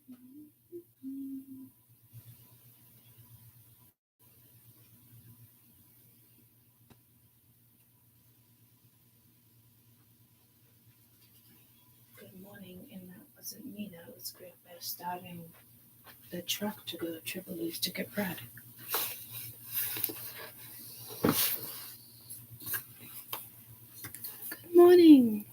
Good morning, and that wasn't me. That was Grandpa starting the truck to go to Tripoli's to get bread. Good morning.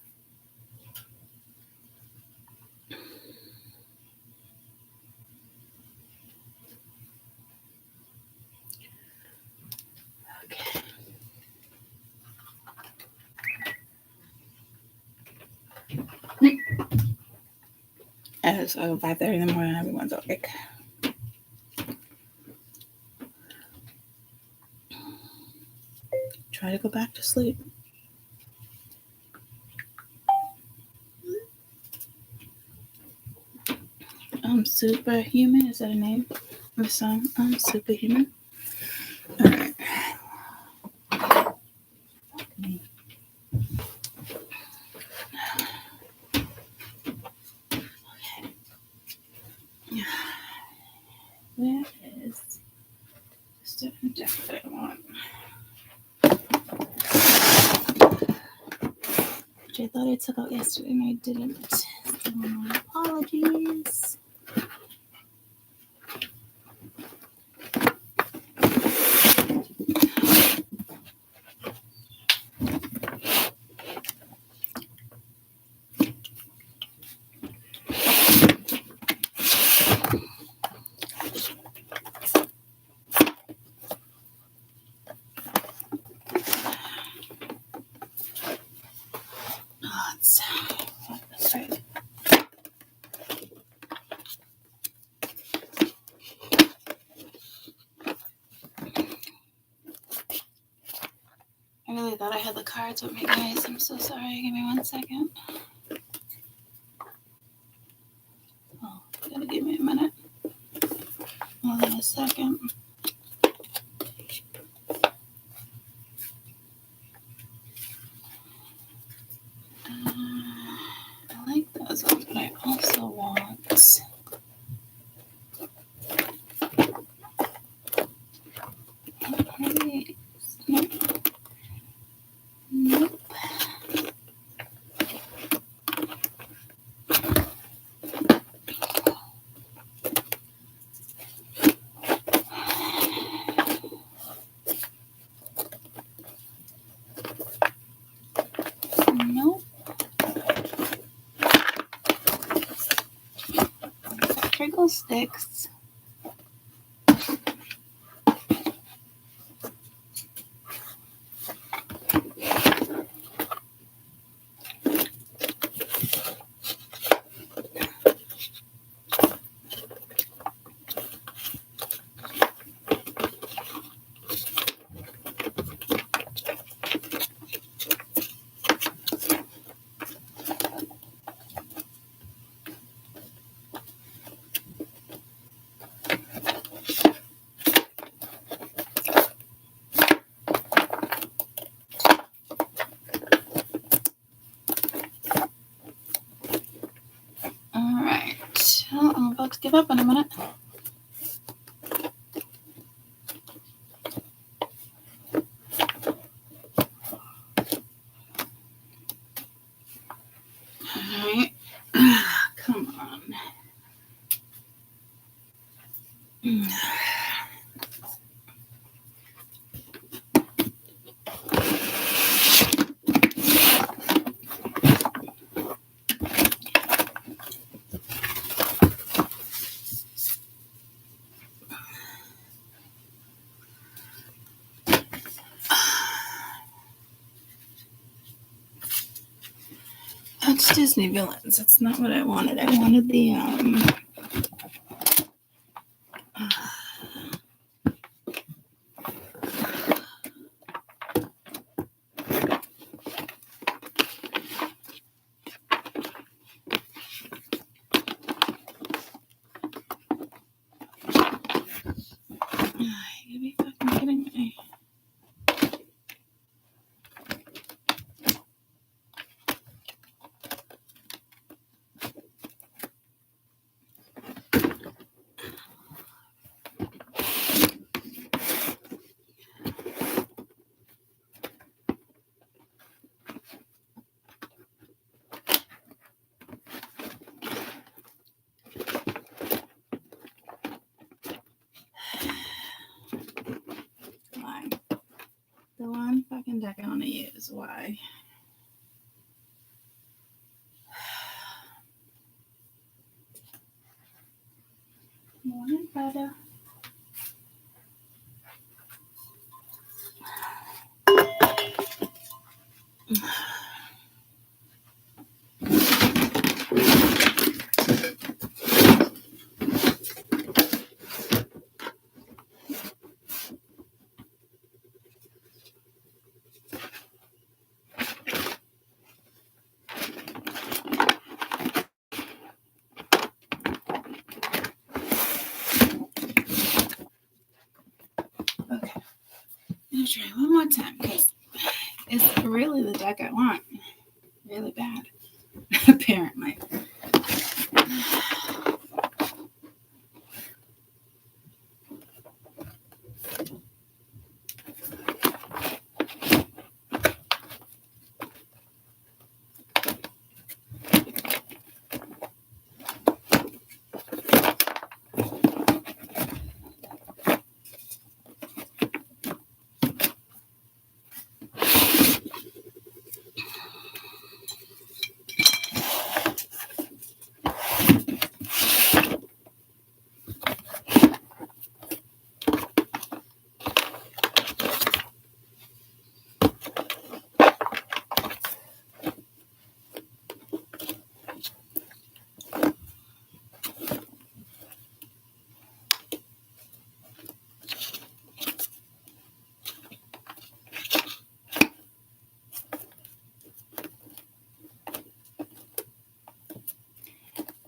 Okay. It's 5:30 in the morning. Everyone's awake. Try to go back to sleep. Superhuman. Is that a name of the song? Superhuman. All right. Where is the certain deck that I want? Which I thought I took out yesterday and I didn't. So my apologies. That's right. I really thought I had the cards with me, guys. I'm so sorry. Give me 1 second. Oh, you gotta give me a minute. More than a second. I like those ones, but I also want. Nope. Nope. Trickle sticks. I'm about to give up in a minute. Alright. Come on. That's Disney villains. That's not what I wanted. I wanted the you be fucking kidding me. The one fucking deck I want to use. Why? Morning, brother. Okay. I'll try one more time because it's really the deck I want. Really bad. Apparently.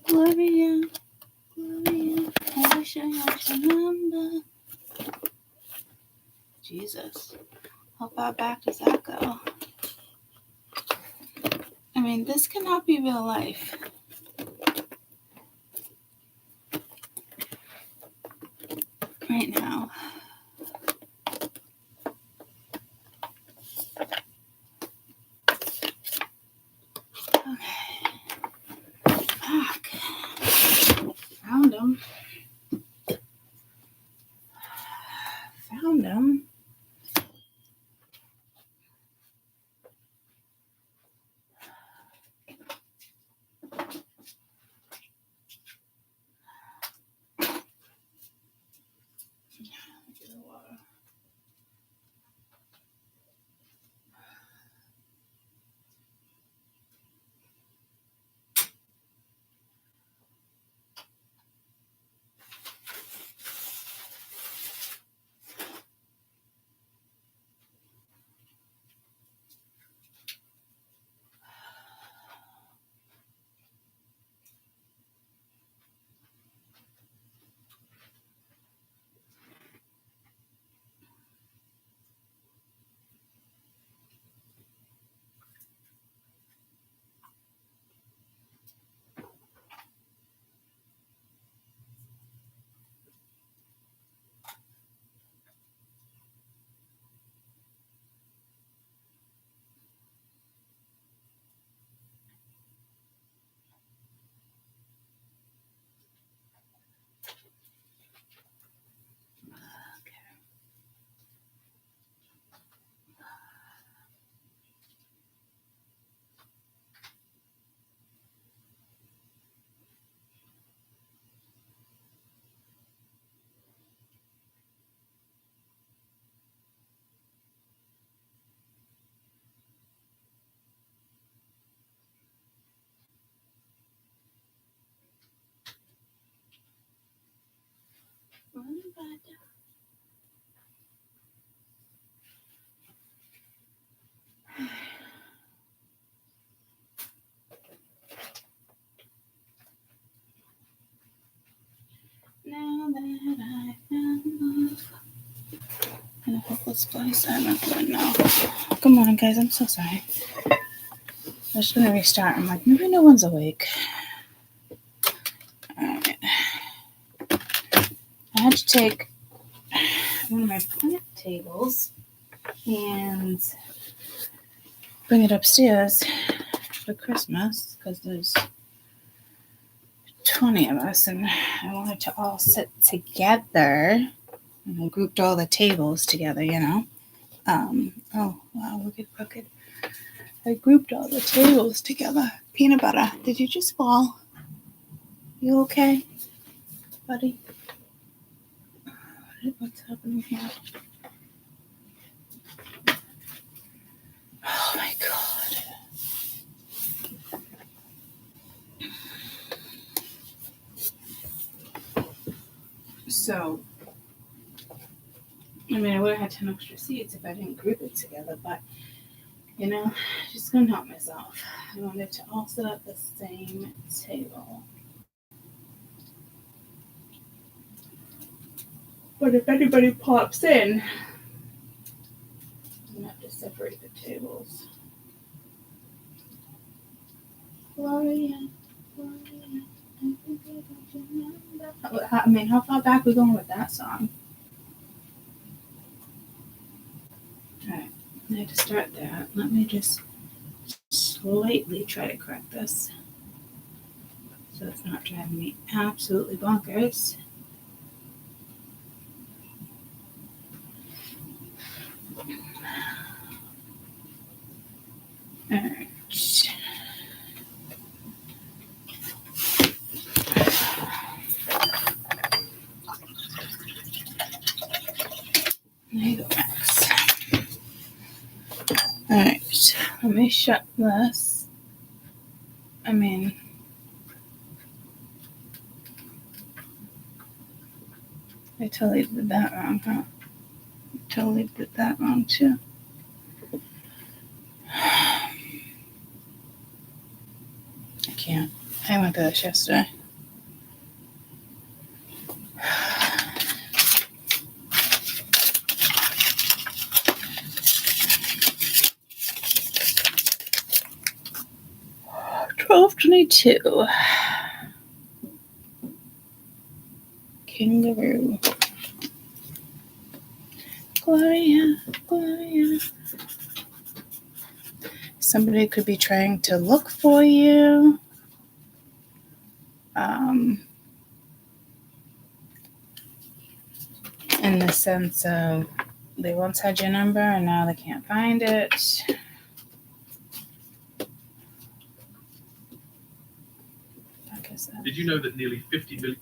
Gloria, Gloria, I wish I had your number. Jesus. How far back does that go? I mean, this cannot be real life. Right now. Okay. Fuck. Found him. Found him. Now that I found love. In a hopeless place, I'm not good now. Good morning, guys. I'm so sorry. I'm just gonna restart. I'm like, maybe no one's awake. Alright. I had to take one of my plant tables and bring it upstairs for Christmas because there's 20 of us and I wanted to all sit together. And I grouped all the tables together, you know. Oh, wow, wicked crooked. I grouped all the tables together. Peanut butter, did you just fall? You okay, buddy? What's happening here? Oh my God. So, I mean, I would have had 10 extra seats if I didn't group it together, but, you know, just gonna help myself. I wanted to all sit at the same table. But if anybody pops in, I'm gonna have to separate the tables. Gloria, Gloria, I mean, how far back are we going with that song? Alright, I had to start that. Let me just slightly try to correct this so it's not driving me absolutely bonkers. Alright. Max. Alright, let me shut this. I mean, I totally did that wrong, huh? I totally did that wrong too. I can't. I went through this yesterday. $12.22. Kangaroo. Gloria, Gloria. Somebody could be trying to look for you. In the sense of they once had your number and now they can't find it. Did you know that nearly 50 million...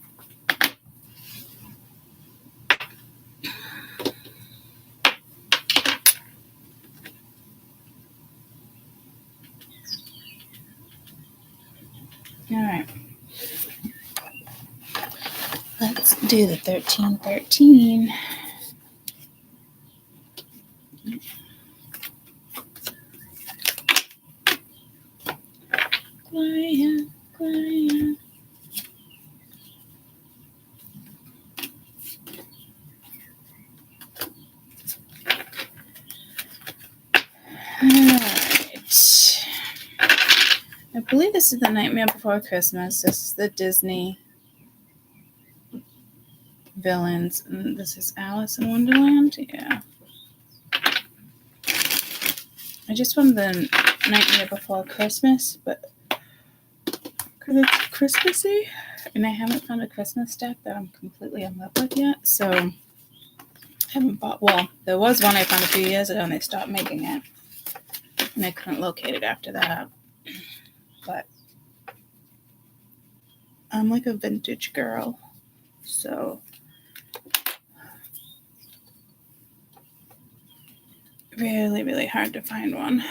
All right. Let's do the 1313. Gloria, Gloria. All right. I believe this is The Nightmare Before Christmas. This is the Disney villains. And this is Alice in Wonderland. Yeah. I just wanted The Nightmare Before Christmas, but because it's Christmassy, and I haven't found a Christmas deck that I'm completely in love with yet, so I haven't bought. Well, there was one I found a few years ago, and they stopped making it, and I couldn't locate it after that. But I'm like a vintage girl, so really, really hard to find one.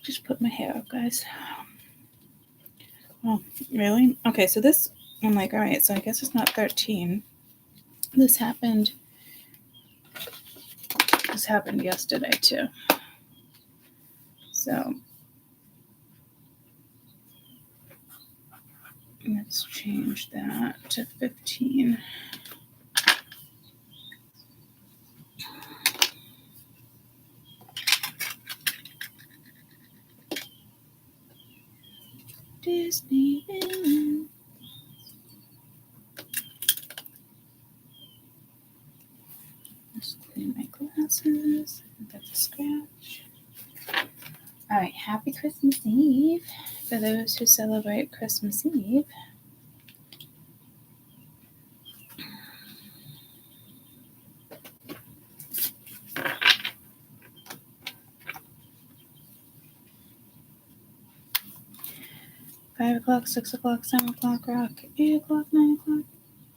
Just put my hair up, guys. Oh, really? Okay, so this, I'm like, all right, so I guess it's not 13. This happened yesterday, too. So let's change that to 15. Disney villain. Let's clean my glasses. That's a scratch. All right, happy Christmas Eve for those who celebrate Christmas Eve. 5 o'clock, 6 o'clock, 7 o'clock, rock. 8 o'clock, 9 o'clock,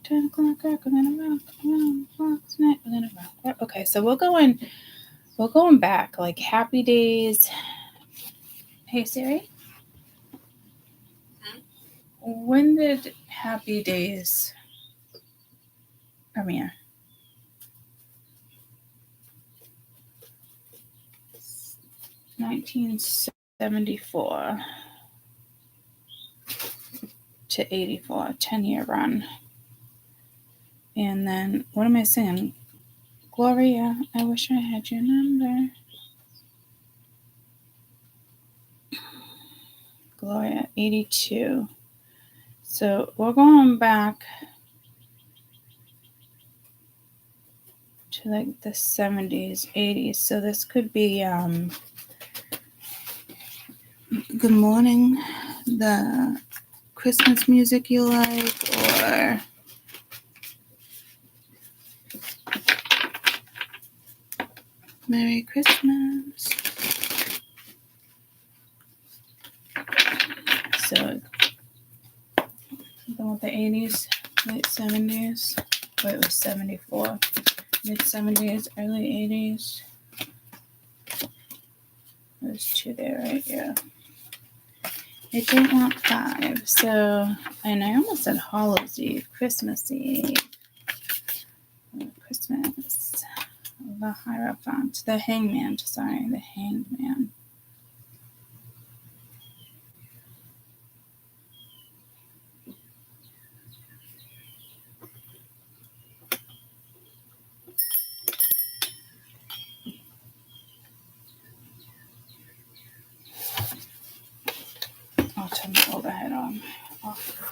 10 o'clock, rock. We're gonna rock. 11 o'clock tonight, we're gonna rock. Okay, so we're going back, like Happy Days. Hey Siri. When did Happy Days premiere? 1974 to 84, 10-year run. And then, what am I saying? Gloria, I wish I had your number. Gloria, 82. So we're going back to like the 70s, 80s. So this could be Good Morning, the Christmas music you like, or Merry Christmas. So going with the 80s, late 70s. Wait, it was 74. Mid 70s, early 80s. There's 2 there, right? Yeah. I don't want 5. So, and I almost said Hallows Eve, Christmas Eve. Christmas. The Hierophant. The Hangman. Sorry, the Hangman. I'll turn the overhead on. Off.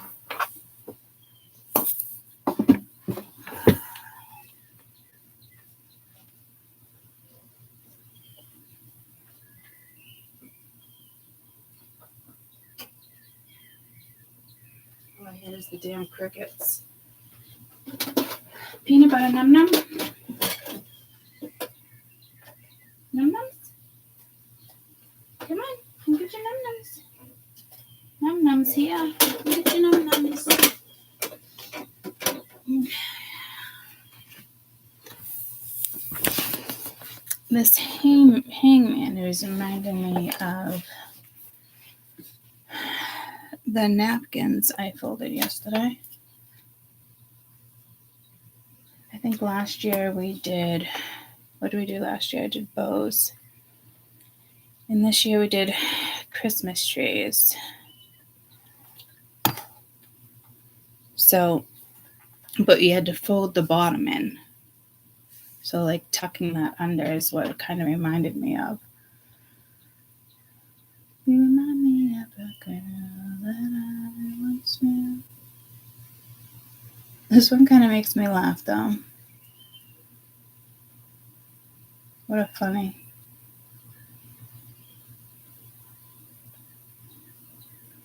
All I hear is the damn crickets. Peanut butter num num. Num nums. Come on, come get your num nums. Num nums here. Come get your num nums. This hangman is reminding me of the napkins I folded yesterday. I think last year we did, what did we do last year? I did bows. And this year we did Christmas trees. So, but you had to fold the bottom in. So like tucking that under is what it kind of reminded me of. You remind me of a girl that I once knew. This one kind of makes me laugh though. What a funny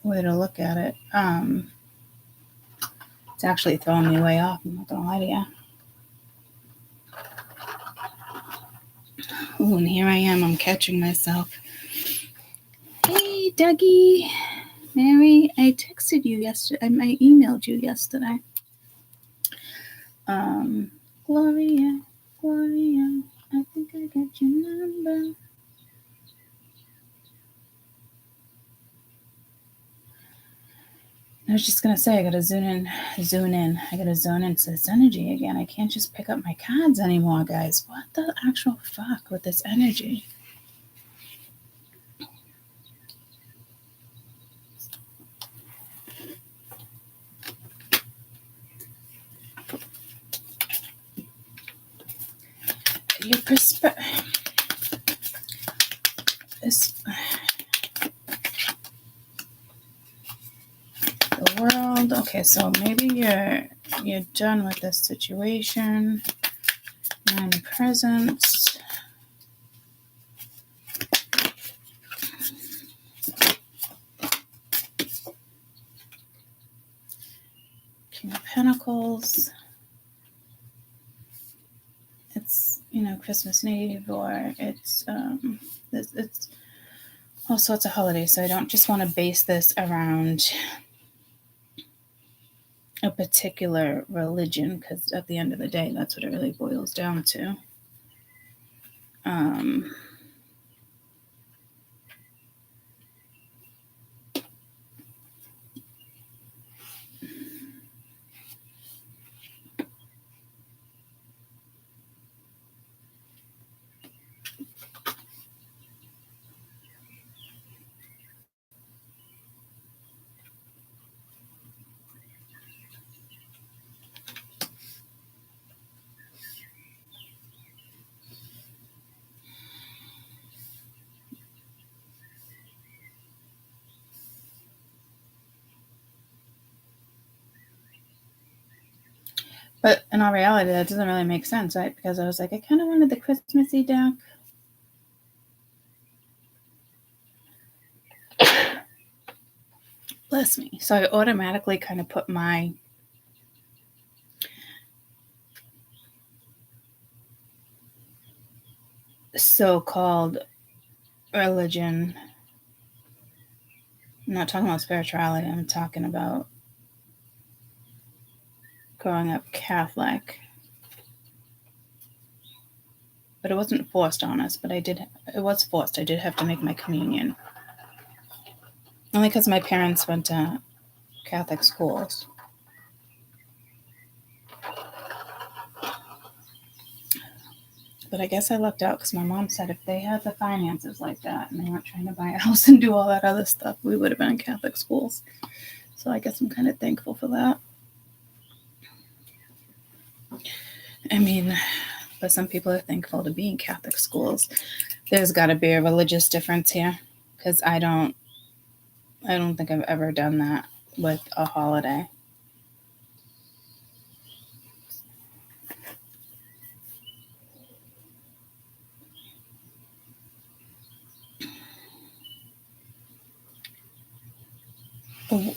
way to look at it. It's actually throwing me way off, I'm not gonna lie to you. Oh, and here I am, I'm catching myself. Hey, Dougie. Mary, I texted you yesterday. I emailed you yesterday. Gloria, I think I got your number. I was just gonna say, I gotta zone in. I gotta zone into this energy again. I can't just pick up my cards anymore, guys. What the actual fuck with this energy? Your perspective. The world. Okay, so maybe you're done with this situation. 9 of Presents. King of Pentacles. It's Christmas Eve, or it's all sorts of holidays. So I don't just want to base this around a particular religion, because at the end of the day, that's what it really boils down to. But in all reality, that doesn't really make sense, right? Because I was like, I kind of wanted the Christmassy deck. Bless me. So I automatically kind of put my so-called religion. I'm not talking about spirituality. I'm talking about growing up Catholic. But it wasn't forced on us, but it was forced. I did have to make my communion. Only because my parents went to Catholic schools. But I guess I lucked out because my mom said if they had the finances like that and they weren't trying to buy a house and do all that other stuff, we would have been in Catholic schools. So I guess I'm kind of thankful for that. I mean, but some people are thankful to be in Catholic schools. There's got to be a religious difference here, because I don't think I've ever done that with a holiday.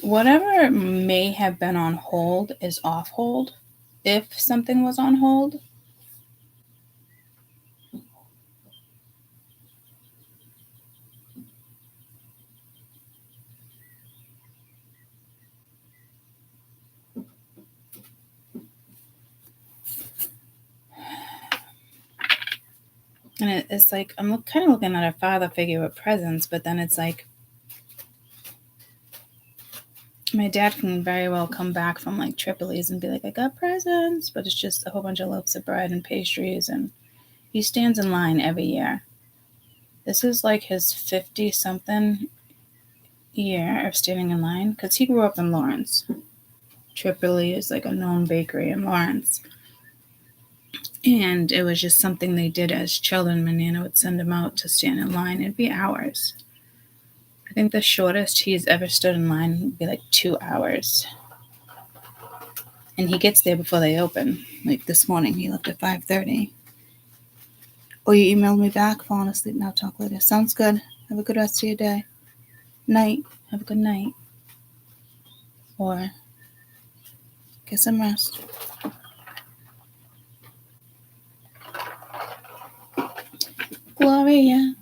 Whatever may have been on hold is off hold, if something was on hold. And it's like, I'm kind of looking at a father figure with presents, but then it's like, my dad can very well come back from like Tripoli's and be like, I got presents, but it's just a whole bunch of loaves of bread and pastries, and he stands in line every year. This is like his 50-something year of standing in line, because he grew up in Lawrence. Tripoli is like a known bakery in Lawrence. And it was just something they did as children. My Nana would send him out to stand in line. It'd be hours. I think the shortest he's ever stood in line would be like 2 hours. And he gets there before they open. Like this morning, he left at 5:30. Oh, you emailed me back? Falling asleep now, talk later. Sounds good. Have a good rest of your day. Night. Have a good night. Or get some rest. Gloria,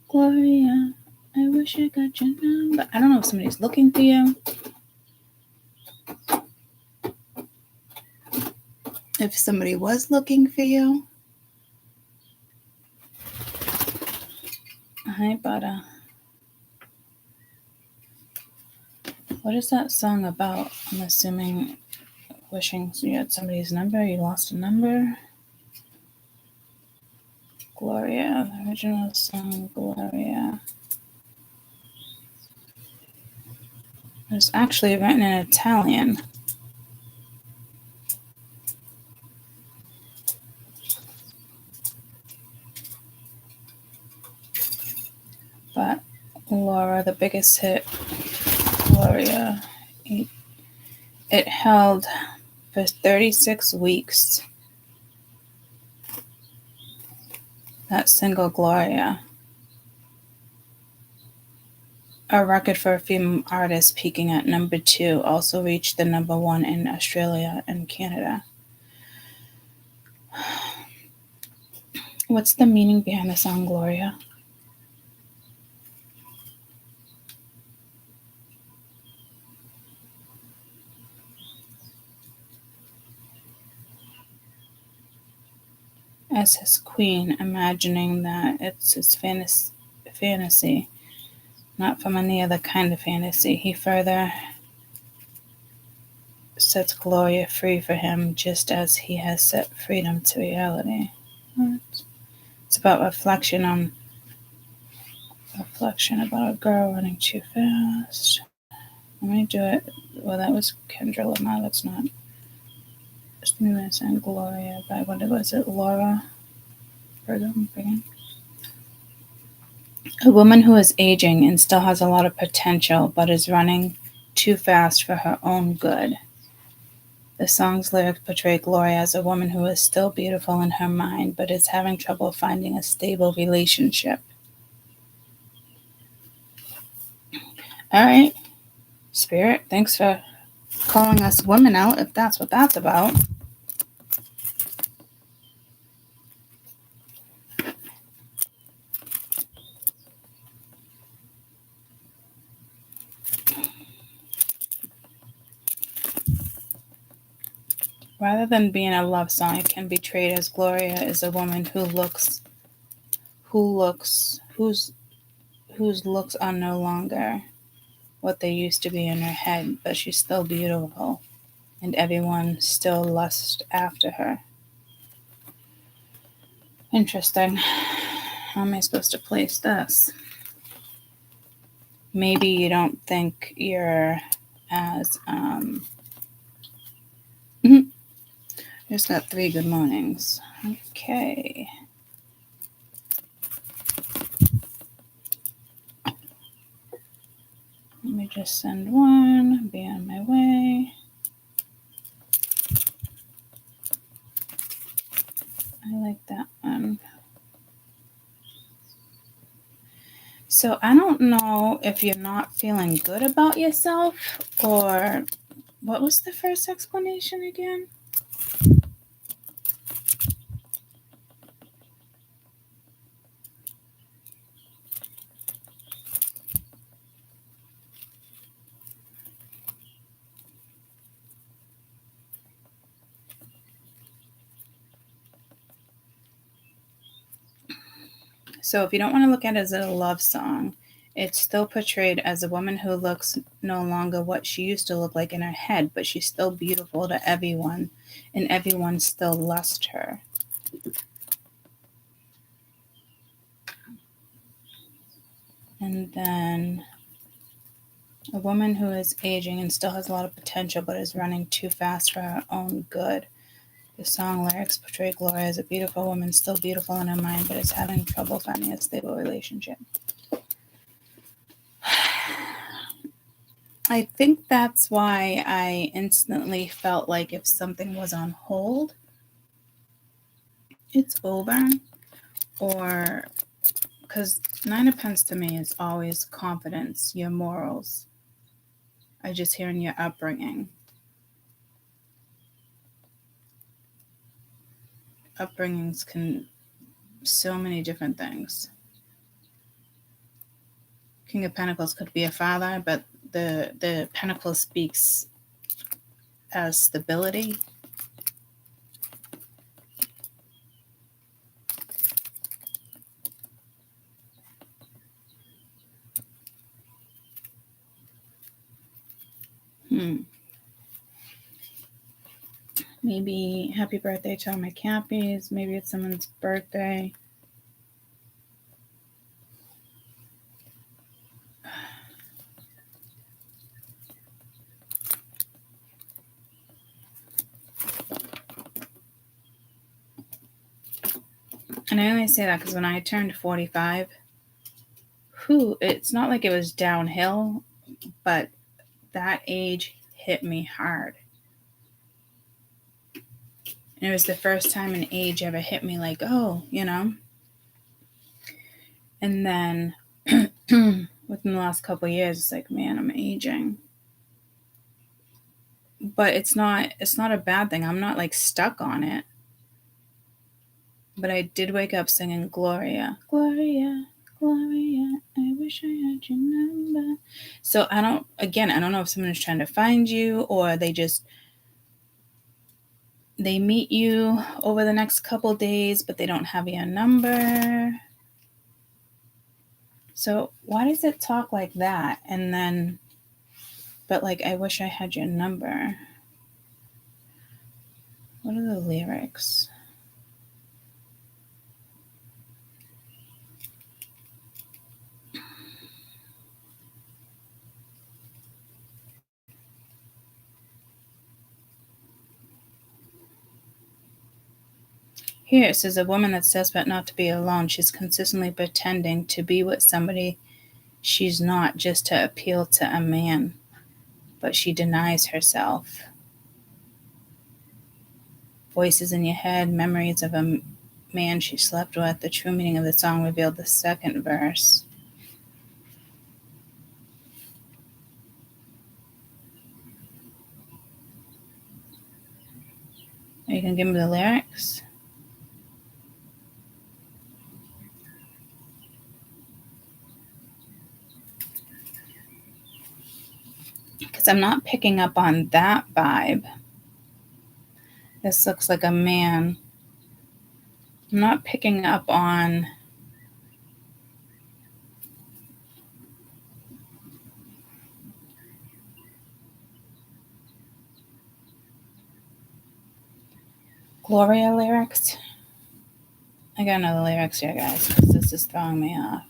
Gloria, I wish I got your number. I don't know if somebody's looking for you. If somebody was looking for you. Hi, Butter. What is that song about? I'm assuming wishing you had somebody's number. You lost a number. Gloria, the original song, Gloria. It's actually written in Italian. But Laura, the biggest hit, Gloria, it held for 36 weeks. That single, Gloria. A record for a female artist peaking at number 2, also reached the number 1 in Australia and Canada. What's the meaning behind the song Gloria? as his queen, imagining that it's his fantasy, not from any other kind of fantasy. He further sets Gloria free for him, just as he has set freedom to reality. It's about reflection about a girl running too fast. Let me do it. Well, that was Kendra Lamar. That's not. Just me and Gloria by what was it? Laura Brigham. A woman who is aging and still has a lot of potential, but is running too fast for her own good. The song's lyrics portray Gloria as a woman who is still beautiful in her mind, but is having trouble finding a stable relationship. All right, Spirit, thanks for calling us women out, if that's what that's about. Rather than being a love song, it can be portrayed as Gloria is a woman whose looks are no longer what they used to be in her head, but she's still beautiful, and everyone still lusts after her. Interesting. How am I supposed to place this? Maybe you don't think you're as Just got 3 good mornings. Okay. Let me just send one, be on my way. I like that one. So I don't know if you're not feeling good about yourself, or what was the first explanation again? So if you don't want to look at it as a love song, it's still portrayed as a woman who looks no longer what she used to look like in her head, but she's still beautiful to everyone, and everyone still lusts her. And then a woman who is aging and still has a lot of potential, but is running too fast for her own good. The song lyrics portray Gloria as a beautiful woman, still beautiful in her mind, but is having trouble finding a stable relationship. I think that's why I instantly felt like if something was on hold, it's over. Or because 9 of Pentacles to me is always confidence, your morals. I just hear in your upbringing. Upbringings can so many different things. King of Pentacles could be a father, but the Pentacle speaks as stability. Maybe happy birthday to all my Cappies. Maybe it's someone's birthday. And I only say that because when I turned 45, it's not like it was downhill, but that age hit me hard. And it was the first time an age ever hit me like, oh, And then within the last couple of years, it's like, man, I'm aging. But it's not a bad thing. I'm not like stuck on it. But I did wake up singing Gloria, Gloria, Gloria, I wish I had your number. So I don't know if someone is trying to find you or they just they meet you over the next couple days, but they don't have your number. So why does it talk like that? And then, but like, I wish I had your number. What are the lyrics? Here it says, a woman that's desperate not to be alone. She's consistently pretending to be with somebody she's not just to appeal to a man, but she denies herself. Voices in your head, memories of a man she slept with. The true meaning of the song revealed the second verse. Are you going to give me the lyrics? Because I'm not picking up on that vibe. This looks like a man. I'm not picking up on Gloria lyrics. I got another lyrics here, guys, because this is throwing me off.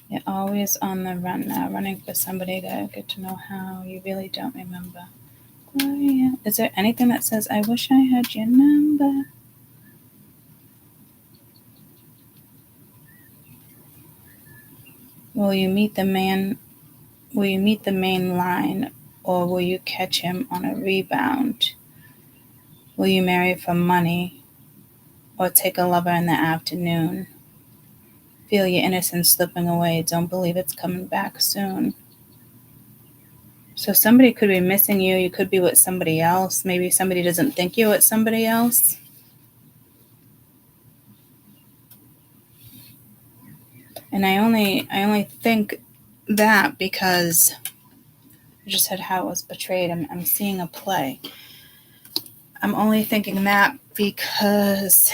You're always on the run now, running for somebody to get to know how. You really don't remember. Gloria. Is there anything that says, I wish I had your number? Will you meet the main line, or will you catch him on a rebound? Will you marry for money, or take a lover in the afternoon? Feel your innocence slipping away. Don't believe it's coming back soon. So somebody could be missing you. You could be with somebody else. Maybe somebody doesn't think you're with somebody else. And I only think that because I just said how it was portrayed. I'm seeing a play. I'm only thinking that because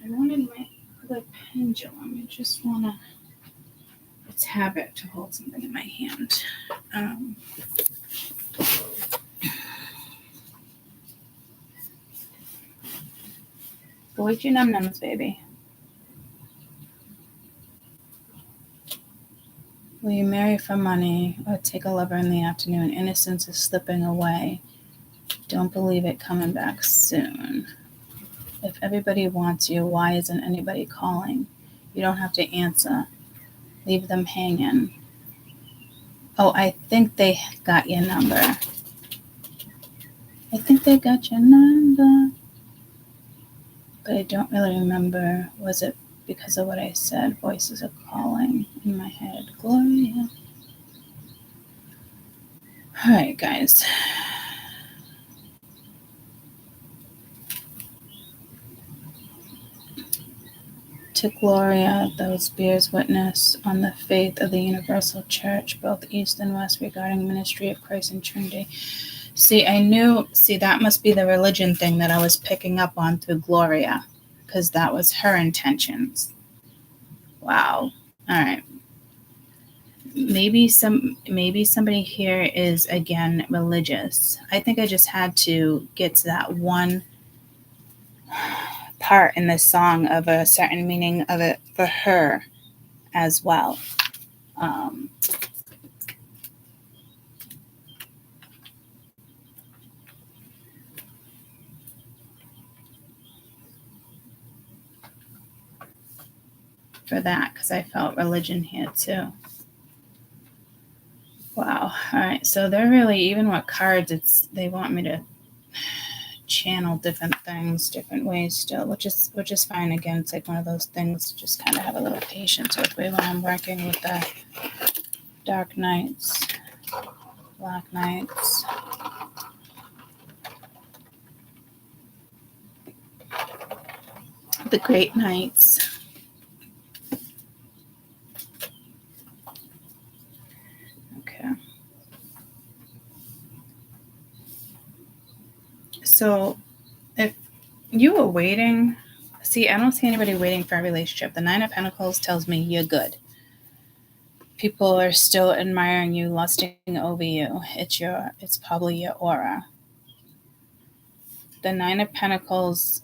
I wanted my other pendulum. I just want to. It's habit to hold something in my hand. Go eat your num-nums, baby. Will you marry for money or take a lover in the afternoon? Innocence is slipping away. Don't believe it coming back soon. If everybody wants you, why isn't anybody calling? You don't have to answer. Leave them hanging. Oh, I think they got your number. I think they got your number. But I don't really remember. Was it because of what I said? Voices are calling in my head. Gloria. All right, guys. To Gloria, those bears witness on the faith of the universal church, both East and West, regarding ministry of Christ and Trinity. See, that must be the religion thing that I was picking up on through Gloria, because that was her intentions. Wow. All right. Maybe somebody here is, again, religious. I think I just had to get to that one part in the song of a certain meaning of it for her as well. For that, because I felt religion here too. Wow. All right. So they're really, even with cards, they want me to channel different things, different ways still, which is fine. Again, it's like one of those things. Just kind of have a little patience with me when I'm working with the dark nights, black nights. the Great Knights. Okay. So if you were waiting, see, I don't see anybody waiting for a relationship. The Nine of Pentacles tells me you're good. People are still admiring you, lusting over you. It's probably your aura. The Nine of Pentacles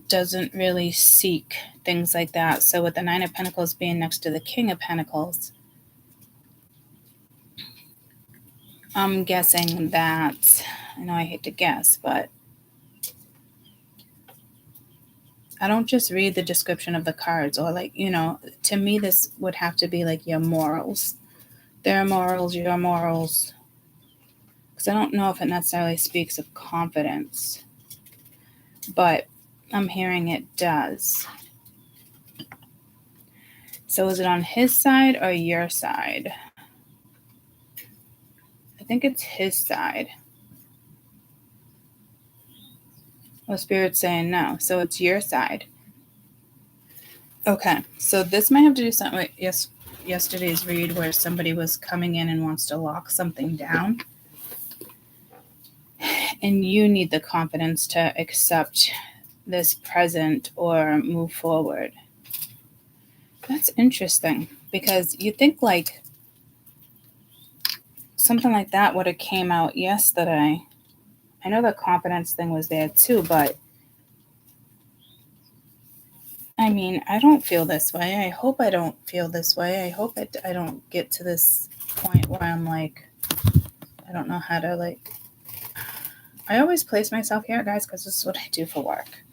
doesn't really seek things like that. So with the Nine of Pentacles being next to the King of Pentacles, I'm guessing that, I know I hate to guess, but I don't just read the description of the cards or to me this would have to be like your morals. Their morals, your morals. Because I don't know if it necessarily speaks of confidence, but I'm hearing it does. So is it on his side or your side? I think it's his side. Well, Spirit's saying no. So it's your side. Okay. So this might have to do something with yesterday's read where somebody was coming in and wants to lock something down. And you need the confidence to accept this present or move forward. That's interesting because you think like something like that would have came out yesterday. I know the confidence thing was there too, but I mean, I don't feel this way. I hope I don't feel this way. I hope I don't get to this point where I'm like, I don't know how to I always place myself here, guys, because this is what I do for work.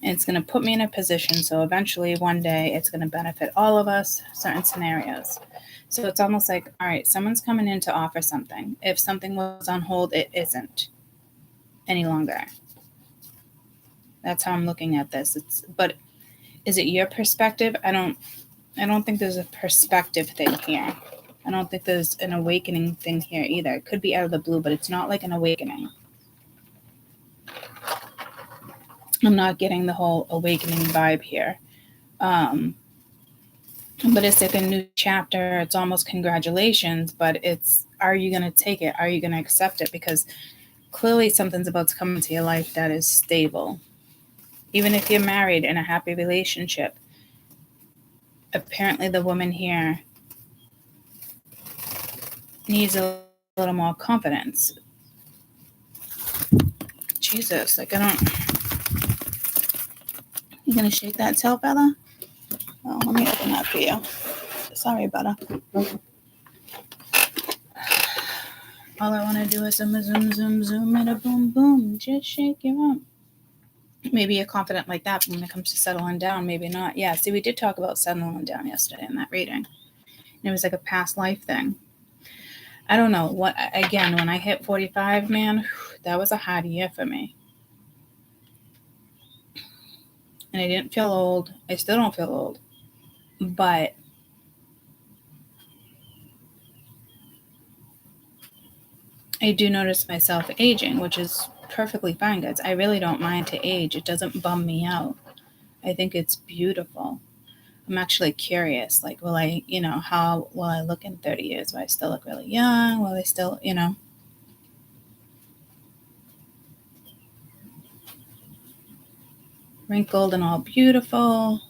And it's going to put me in a position. So eventually one day it's going to benefit all of us, certain scenarios. So it's almost like, all right, someone's coming in to offer something. If something was on hold, it isn't any longer. That's how I'm looking at this. But is it your perspective? I don't think there's a perspective thing here. I don't think there's an awakening thing here either. It could be out of the blue, but it's not like an awakening. I'm not getting the whole awakening vibe here. But it's like a new chapter. It's almost congratulations, but it's, are you going to take it? Are you going to accept it? Because clearly something's about to come into your life that is stable. Even if you're married in a happy relationship, apparently the woman here needs a little more confidence. Jesus, I don't... You gonna shake that tail feather? Oh, let me open that for you. Sorry, butter. All I want to do is zoom, zoom, zoom, and a boom, boom. Just shake your rump. Maybe you're confident like that, but when it comes to settling down, maybe not. Yeah, see, we did talk about settling down yesterday in that reading. And it was like a past life thing. I don't know. Again, when I hit 45, man, that was a hard year for me. And I didn't feel old. I still don't feel old. But I do notice myself aging, which is perfectly fine, guys. I really don't mind to age. It doesn't bum me out. I think it's beautiful. I'm actually curious. Like, how will I look in 30 years? Will I still look really young? Will I still, wrinkled and all beautiful?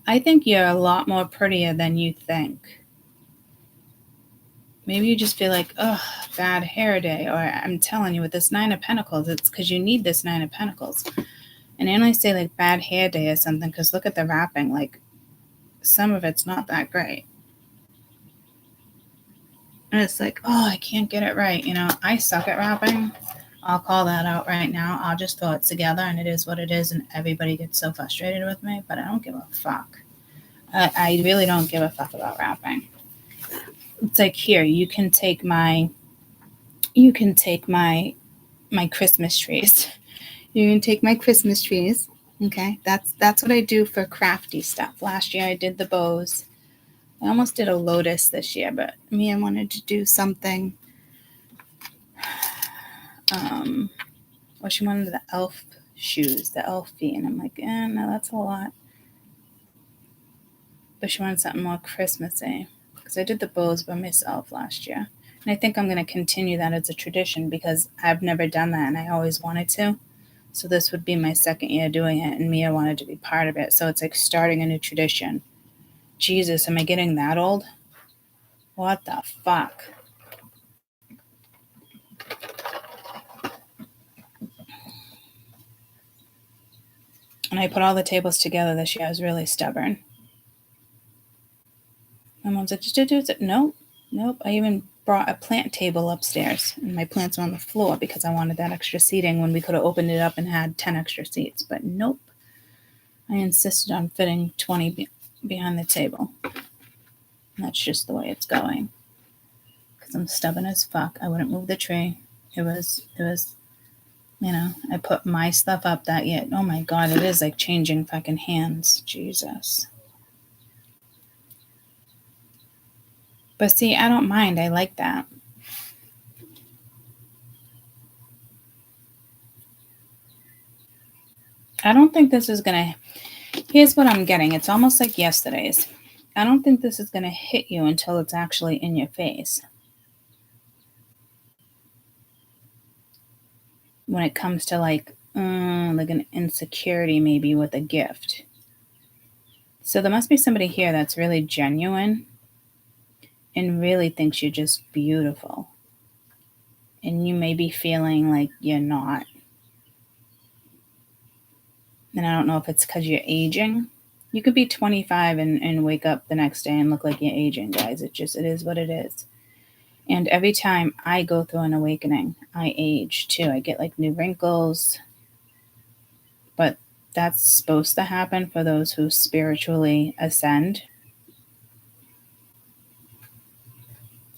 I think you're a lot more prettier than you think. Maybe you just feel like, oh, bad hair day. Or I'm telling you, with this Nine of Pentacles, it's because you need this Nine of Pentacles. And I only say like bad hair day or something because look at the wrapping. Like, some of it's not that great. And it's like, oh, I can't get it right. I suck at wrapping. I'll call that out right now. I'll just throw it together and it is what it is. And everybody gets so frustrated with me, but I don't give a fuck. I really don't give a fuck about wrapping. It's like, here, you can take my Christmas trees. You can take my Christmas trees. Okay. That's what I do for crafty stuff. Last year I did the bows. I almost did a lotus this year, but I wanted to do something. She wanted the elf. shoes, the elf feet. And I'm like, no, that's a lot. But she wanted something more Christmassy. Because I did the bows by myself last year. And I think I'm going to continue that as a tradition because I've never done that and I always wanted to. So this would be my second year doing it, and Mia wanted to be part of it. So it's like starting a new tradition. Jesus, am I getting that old? What the fuck? And I put all the tables together this year. I was really stubborn. My mom's like, did you do it? Nope. I even brought a plant table upstairs, and my plants were on the floor because I wanted that extra seating when we could have opened it up and had 10 extra seats. But nope. I insisted on fitting 20 behind the table. And that's just the way it's going. Because I'm stubborn as fuck. I wouldn't move the tree. It was, I put my stuff up that year. Oh my God, it is like changing fucking hands. Jesus. But see, I don't mind. I like that. I don't think this is going to... Here's what I'm getting. It's almost like yesterday's. I don't think this is going to hit you until it's actually in your face. When it comes to like an insecurity maybe with a gift. So there must be somebody here that's really genuine and really thinks you're just beautiful. And you may be feeling like you're not. And I don't know if it's because you're aging. You could be 25 and wake up the next day and look like you're aging, guys. It is what it is. And every time I go through an awakening, I age too. I get like new wrinkles. But that's supposed to happen for those who spiritually ascend.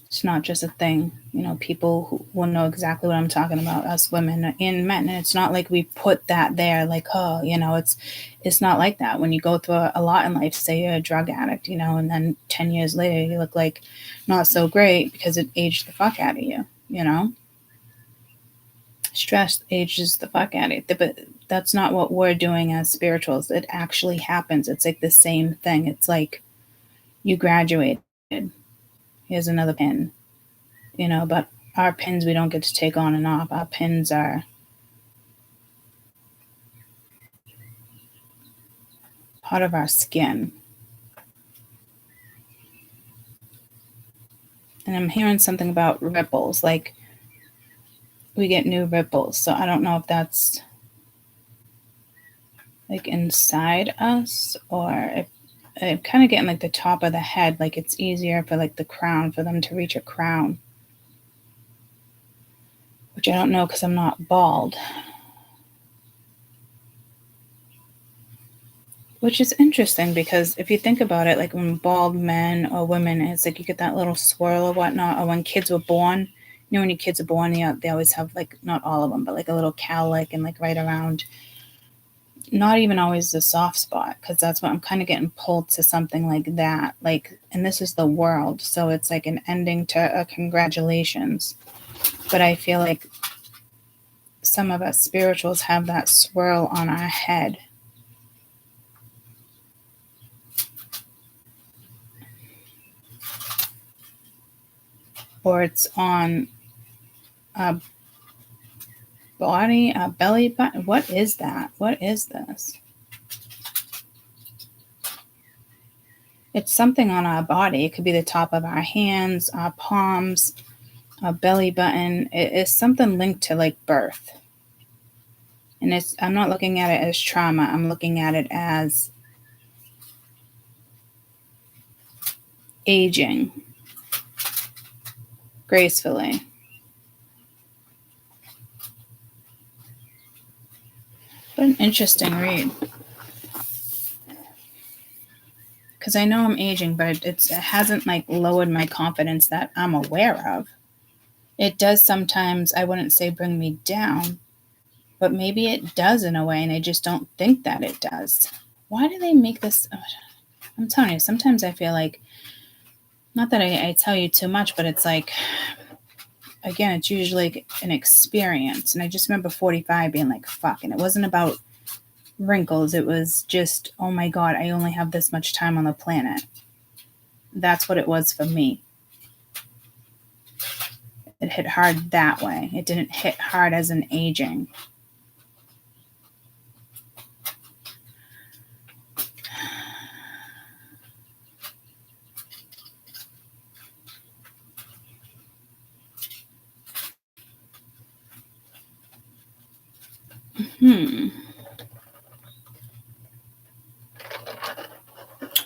It's not just a thing. People who will know exactly what I'm talking about, us women and men. And it's not like we put that there like, it's not like that. When you go through a lot in life, say you're a drug addict, and then 10 years later you look like not so great because it aged the fuck out of you, Stress ages the fuck out of you. But that's not what we're doing as spirituals. It actually happens. It's like the same thing. It's like you graduated. Here's another pin, but our pins we don't get to take on and off. Our pins are part of our skin. And I'm hearing something about ripples, like we get new ripples. So I don't know if that's like inside us or if I'm kind of getting like the top of the head, like it's easier for like the crown, for them to reach a crown. Which I don't know because I'm not bald. Which is interesting because if you think about it, like when bald men or women, it's like you get that little swirl or whatnot. Or when kids were born, when your kids are born, they always have like, not all of them, but like a little cowl-like and like right around. Not even always the soft spot, because that's what I'm kind of getting pulled to something like that. Like, and this is the world, so it's like an ending to a congratulations. But I feel like some of us spirituals have that swirl on our head. Or it's on a body, a belly button. What is that? What is this? It's something on our body. It could be the top of our hands, our palms, our belly button. It is something linked to like birth. And I'm not looking at it as trauma. I'm looking at it as aging gracefully. What an interesting read. Because I know I'm aging, but it hasn't like lowered my confidence that I'm aware of. It does sometimes, I wouldn't say bring me down, but maybe it does in a way, and I just don't think that it does. Why do they make this? I'm telling you, sometimes I feel like, not that I tell you too much, but it's like again, it's usually like an experience. And I just remember 45 being like, fuck. And it wasn't about wrinkles. It was just, oh my God, I only have this much time on the planet. That's what it was for me. It hit hard that way. It didn't hit hard as an aging.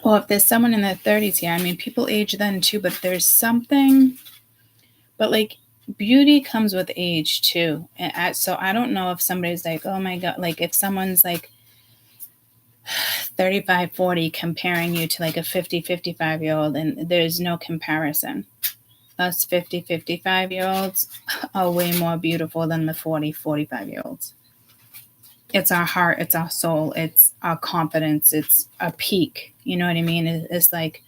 Well, if there's someone in their 30s here, I mean, people age then too, but there's something, but like beauty comes with age too. And so I don't know if somebody's like, oh my God, like if someone's like 35, 40 comparing you to like a 50, 55-year-old, and there's no comparison. Us 50, 55-year-olds are way more beautiful than the 40, 45-year-olds. It's our heart, it's our soul, it's our confidence, it's a peak. You know what I mean? It's like,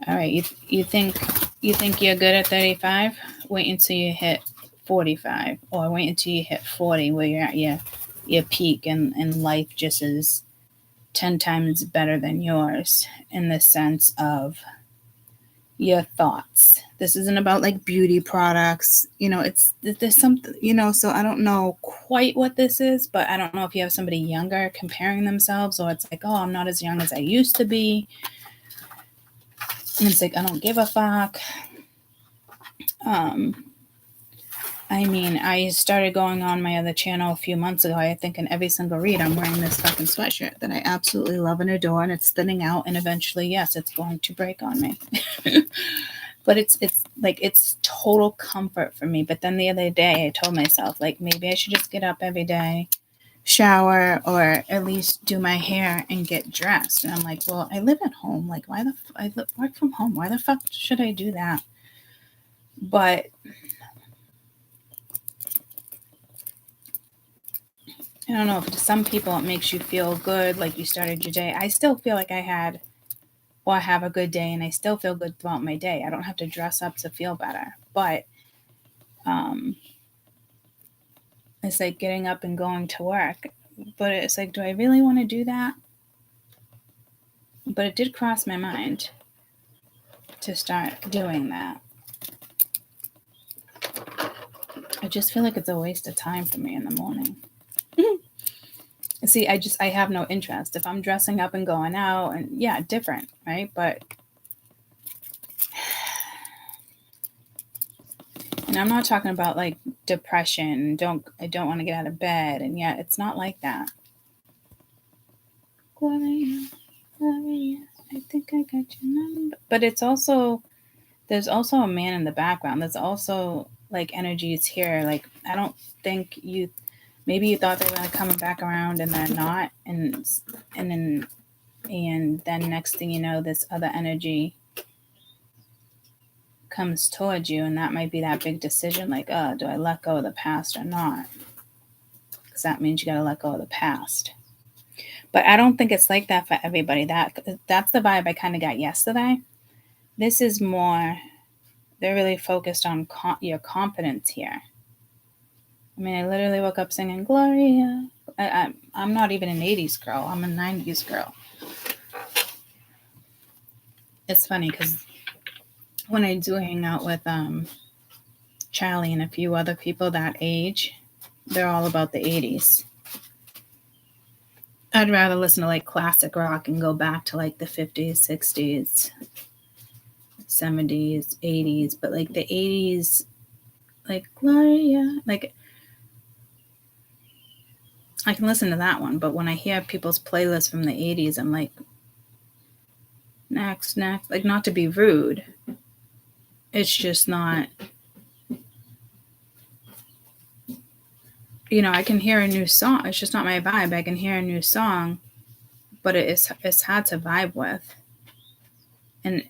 all right, you think you're good at 35? Wait until you hit 45, or wait until you hit 40, where you're at your peak, and life just is 10 times better than yours in the sense of your thoughts. This isn't about like beauty products, there's something, so I don't know quite what this is, but I don't know if you have somebody younger comparing themselves, or it's like, oh, I'm not as young as I used to be, and it's like, I don't give a fuck. I mean, I started going on my other channel a few months ago. I think in every single read, I'm wearing this fucking sweatshirt that I absolutely love and adore, and it's thinning out, and eventually, yes, it's going to break on me. But it's like, it's total comfort for me. But then the other day, I told myself, like, maybe I should just get up every day, shower, or at least do my hair and get dressed. And I'm like, well, I live at home. Like, I work from home. Why the fuck should I do that? But I don't know, if to some people it makes you feel good, like you started your day. I still feel like I have a good day, and I still feel good throughout my day. I don't have to dress up to feel better. But it's like getting up and going to work. But it's like, do I really want to do that? But it did cross my mind to start doing that. I just feel like it's a waste of time for me in the morning. See, I have no interest. If I'm dressing up and going out, and yeah, different, right? But, and I'm not talking about like depression. I don't want to get out of bed, and yet it's not like that. Gloria, I think I got your number. But it's also, there's also a man in the background. There's also like energies here. Like, I don't think maybe you thought they were coming back around, and they're not. And then next thing you know, this other energy comes towards you, and that might be that big decision, like, oh, do I let go of the past or not? Because that means you got to let go of the past. But I don't think it's like that for everybody. That's the vibe I kind of got yesterday. This is more, they're really focused on your confidence here. I mean, I literally woke up singing Gloria. I'm not even an 80s girl. I'm a 90s girl. It's funny because when I do hang out with Charlie and a few other people that age, they're all about the 80s. I'd rather listen to like classic rock and go back to like the 50s, 60s, 70s, 80s. But like the 80s, like Gloria, like I can listen to that one. But when I hear people's playlists from the 80s, I'm like, next. Like, not to be rude. It's just not, I can hear a new song. It's just not my vibe. I can hear a new song, but it's hard to vibe with. And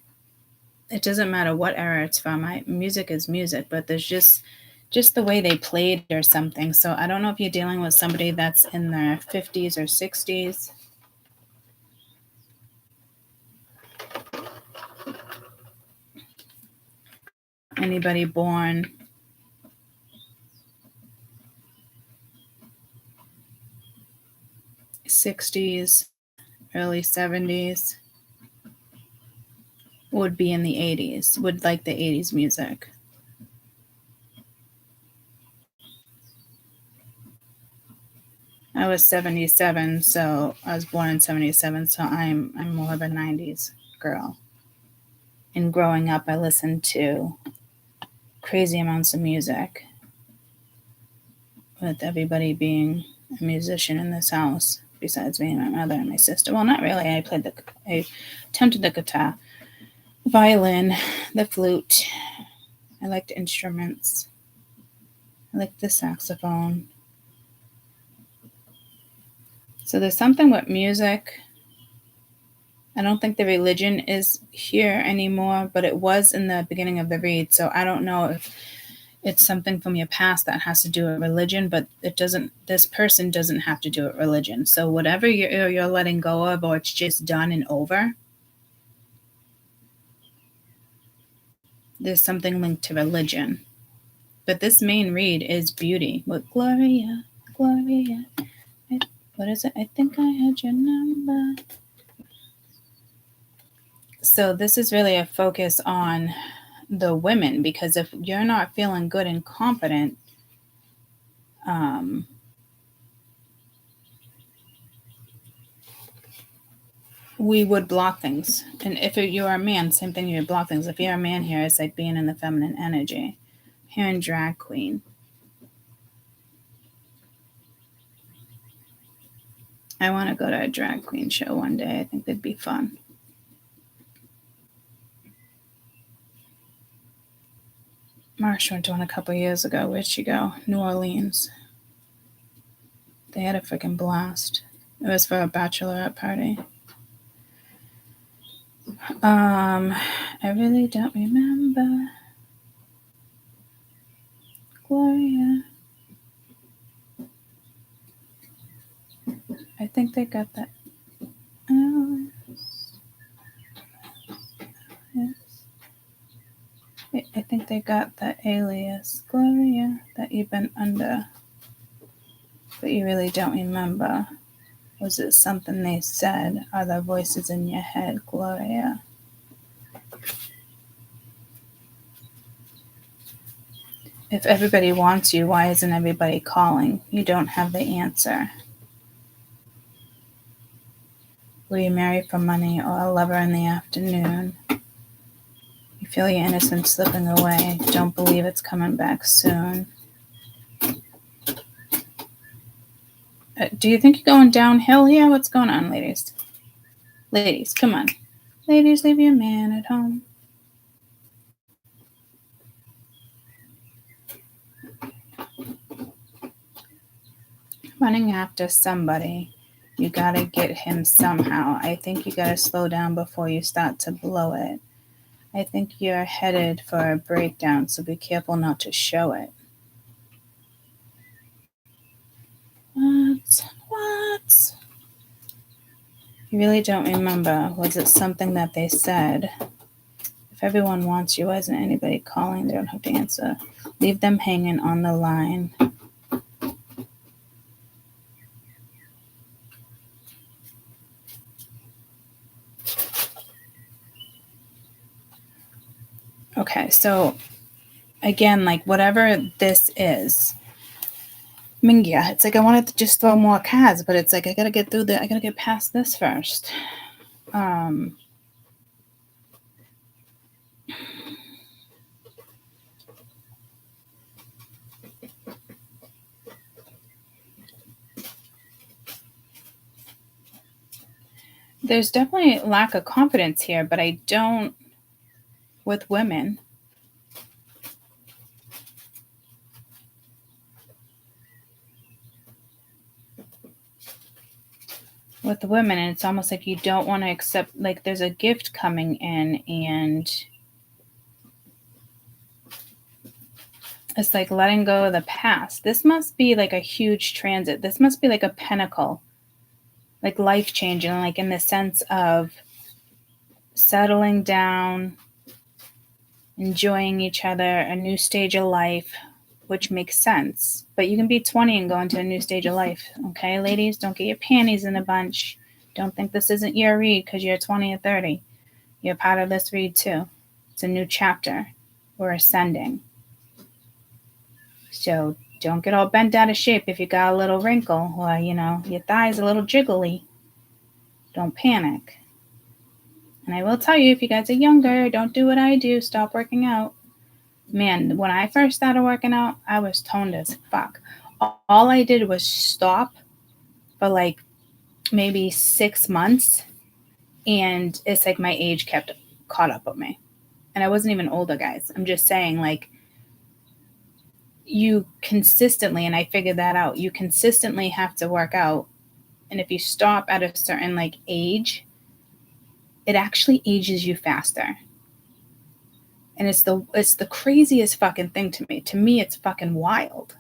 it doesn't matter what era it's from. Music is music, but there's just the way they played or something. So I don't know if you're dealing with somebody that's in their 50s or 60s. Anybody born 60s, early 70s would be in the 80s, would like the 80s music. I was 77, so I was born in 77, so I'm more of a 90s girl. And growing up, I listened to crazy amounts of music, with everybody being a musician in this house besides me and my mother and my sister. Well, not really. I attempted the guitar, violin, the flute. I liked instruments. I liked the saxophone. So there's something with music. I don't think the religion is here anymore, but it was in the beginning of the read. So I don't know if it's something from your past that has to do with religion, but this person doesn't have to do with religion. So whatever you're letting go of, or it's just done and over, there's something linked to religion. But this main read is beauty with Gloria. What is it? I think I had your number. So this is really a focus on the women, because if you're not feeling good and confident, we would block things. And if you're a man, same thing, you would block things. If you're a man here, it's like being in the feminine energy. Here in drag queen. I want to go to a drag queen show one day. I think that'd be fun. Marsha went to one a couple years ago. Where'd she go? New Orleans. They had a freaking blast. It was for a bachelorette party. I really don't remember. Gloria. I think they got that. I think they got the alias, Gloria, that you've been under, but you really don't remember. Was it something they said? Are there voices in your head, Gloria? If everybody wants you, why isn't everybody calling? You don't have the answer. Will you marry for money or a lover in the afternoon? You feel your innocence slipping away. Don't believe it's coming back soon. Do you think you're going downhill here? What's going on, ladies? Ladies, come on. Ladies, leave your man at home. Running after somebody, you gotta get him somehow. I think you gotta slow down before you start to blow it. I think you're headed for a breakdown, so be careful not to show it. What? You really don't remember. Was it something that they said? If everyone wants you, why isn't anybody calling? They don't have to answer. Leave them hanging on the line. Okay, so again, like whatever this is, Mingia, it's like I wanted to just throw more cards, but it's like I gotta get past this first. There's definitely lack of confidence here, but I don't with women. With the women, and it's almost like you don't want to accept, like there's a gift coming in, and it's like letting go of the past. This must be like a huge transit. This must be like a pinnacle, like life changing, like in the sense of settling down, enjoying each other, a new stage of life, which makes sense. But you can be 20 and go into a new stage of life. Okay, ladies, don't get your panties in a bunch. Don't think this isn't your read because you're 20 or 30. You're part of this read too. It's a new chapter. We're ascending. So don't get all bent out of shape if you got a little wrinkle or, your thigh's a little jiggly. Don't panic. And I will tell you, if you guys are younger, don't do what I do. Stop working out. Man, when I first started working out, I was toned as fuck. All I did was stop for like maybe 6 months, and it's like my age kept caught up with me. And I wasn't even older, guys. I'm just saying, like, you consistently, and I figured that out, you consistently have to work out. And if you stop at a certain like age, it actually ages you faster. And it's the craziest fucking thing to me. To me, it's fucking wild.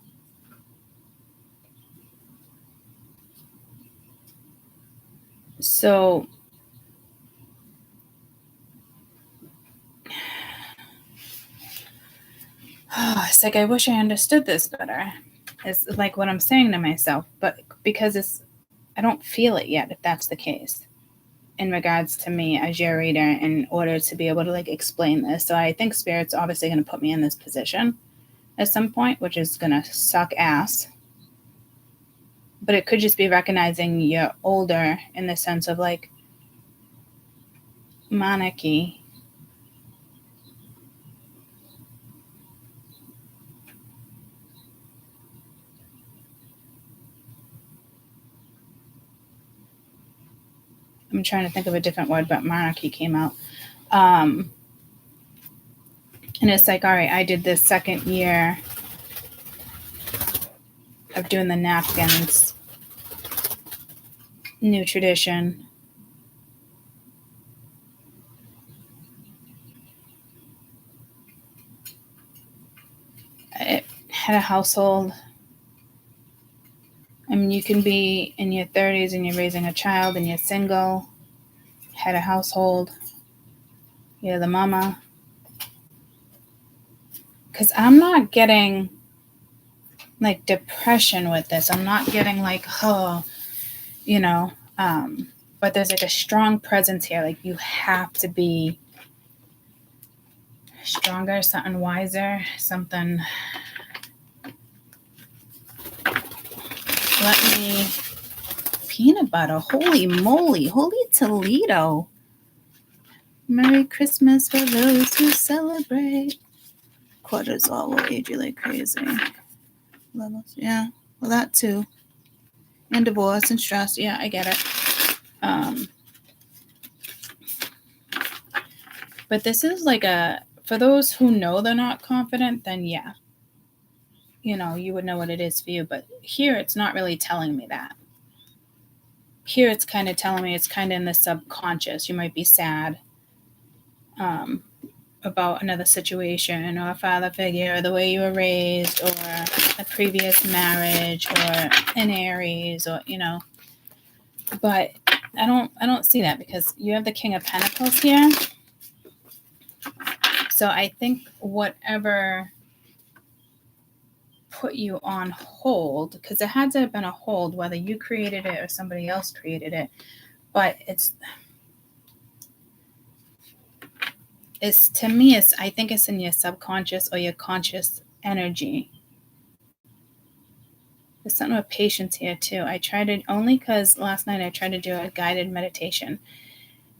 So it's like I wish I understood this better. It's like what I'm saying to myself, but because I don't feel it yet, if that's the case, in regards to me as your reader, in order to be able to like explain this. So I think Spirit's obviously going to put me in this position at some point, which is going to suck ass. But it could just be recognizing you're older in the sense of like monarchy. I'm trying to think of a different word, but monarchy came out. And it's like, all right, I did this second year of doing the napkins. New tradition. I had a household. I mean, you can be in your 30s and you're raising a child and you're single, had a household, you're the mama. Because I'm not getting like depression with this. I'm not getting like, but there's like a strong presence here. Like you have to be stronger, something wiser, something. Let me, peanut butter, holy moly, holy Toledo. Merry Christmas for those who celebrate. Cortisol will age you like crazy. Levels, yeah, well that too. And divorce and stress, yeah, I get it. But this is like for those who know they're not confident, then yeah. You would know what it is for you. But here it's not really telling me that. Here it's kind of telling me it's kind of in the subconscious. You might be sad about another situation or a father figure or the way you were raised or a previous marriage or an Aries or, But I don't see that because you have the King of Pentacles here. So I think whatever put you on hold, because it had to have been a hold, whether you created it or somebody else created it, but to me, I think it's in your subconscious or your conscious energy. There's something with patience here too. I tried it only because last night I tried to do a guided meditation,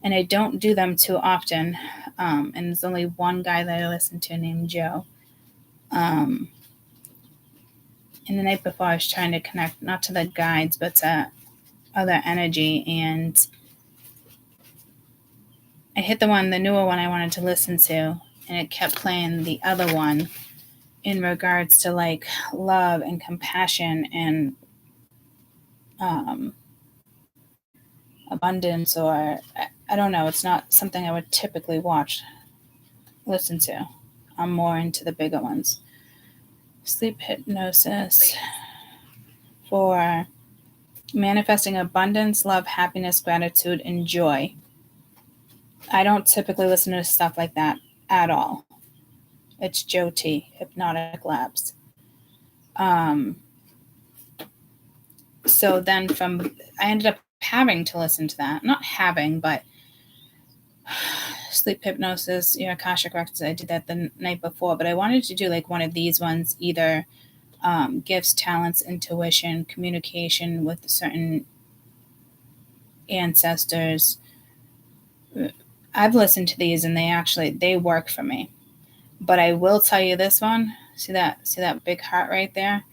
and I don't do them too often. And there's only one guy that I listen to named Joe. And the night before I was trying to connect not to the guides but to other energy, and I hit the newer one I wanted to listen to, and it kept playing the other one in regards to like love and compassion and abundance, or I don't know. It's not something I would typically listen to. I'm more into the bigger ones. Sleep hypnosis for manifesting abundance, love, happiness, gratitude, and joy. I don't typically listen to stuff like that at all. It's Joe T, Hypnotic Labs. So then I ended up having to listen to that. Not having, but sleep hypnosis, Akashic records. I did that the night before, but I wanted to do like one of these ones, either gifts, talents, intuition, communication with certain ancestors. I've listened to these and they work for me. But I will tell you this one. See that big heart right there?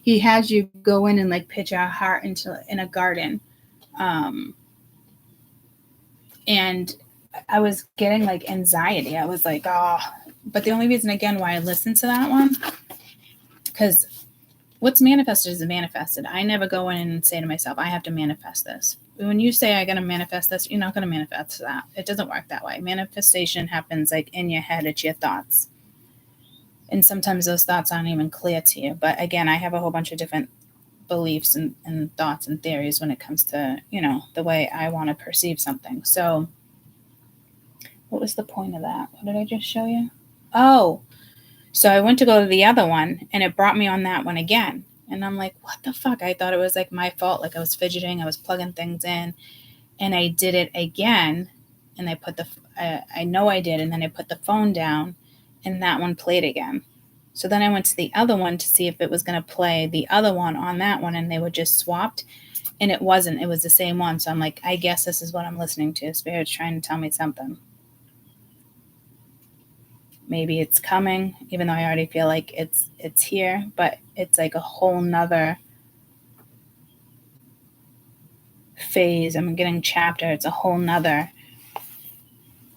He has you go in and like pitch a heart in a garden. And I was getting like anxiety. I was like, oh. But the only reason, again, why I listened to that one, because what's manifested is manifested. I never go in and say to myself, I have to manifest this. When you say I'm going to manifest this, you're not going to manifest that. It doesn't work that way. Manifestation happens like in your head. It's your thoughts. And sometimes those thoughts aren't even clear to you. But again, I have a whole bunch of different beliefs and thoughts and theories when it comes to, the way I want to perceive something. So what was the point of that? What did I just show you? Oh, so I went to go to the other one and it brought me on that one again. And I'm like, what the fuck? I thought it was like my fault. Like I was fidgeting, I was plugging things in, and I did it again. And I know I did. And then I put the phone down and that one played again. So then I went to the other one to see if it was going to play the other one on that one, and they were just swapped. And it wasn't. It was the same one. So I'm like, I guess this is what I'm listening to. Spirit's trying to tell me something. Maybe it's coming, even though I already feel like it's here, but it's like a whole nother phase. I'm getting chapter. It's a whole nother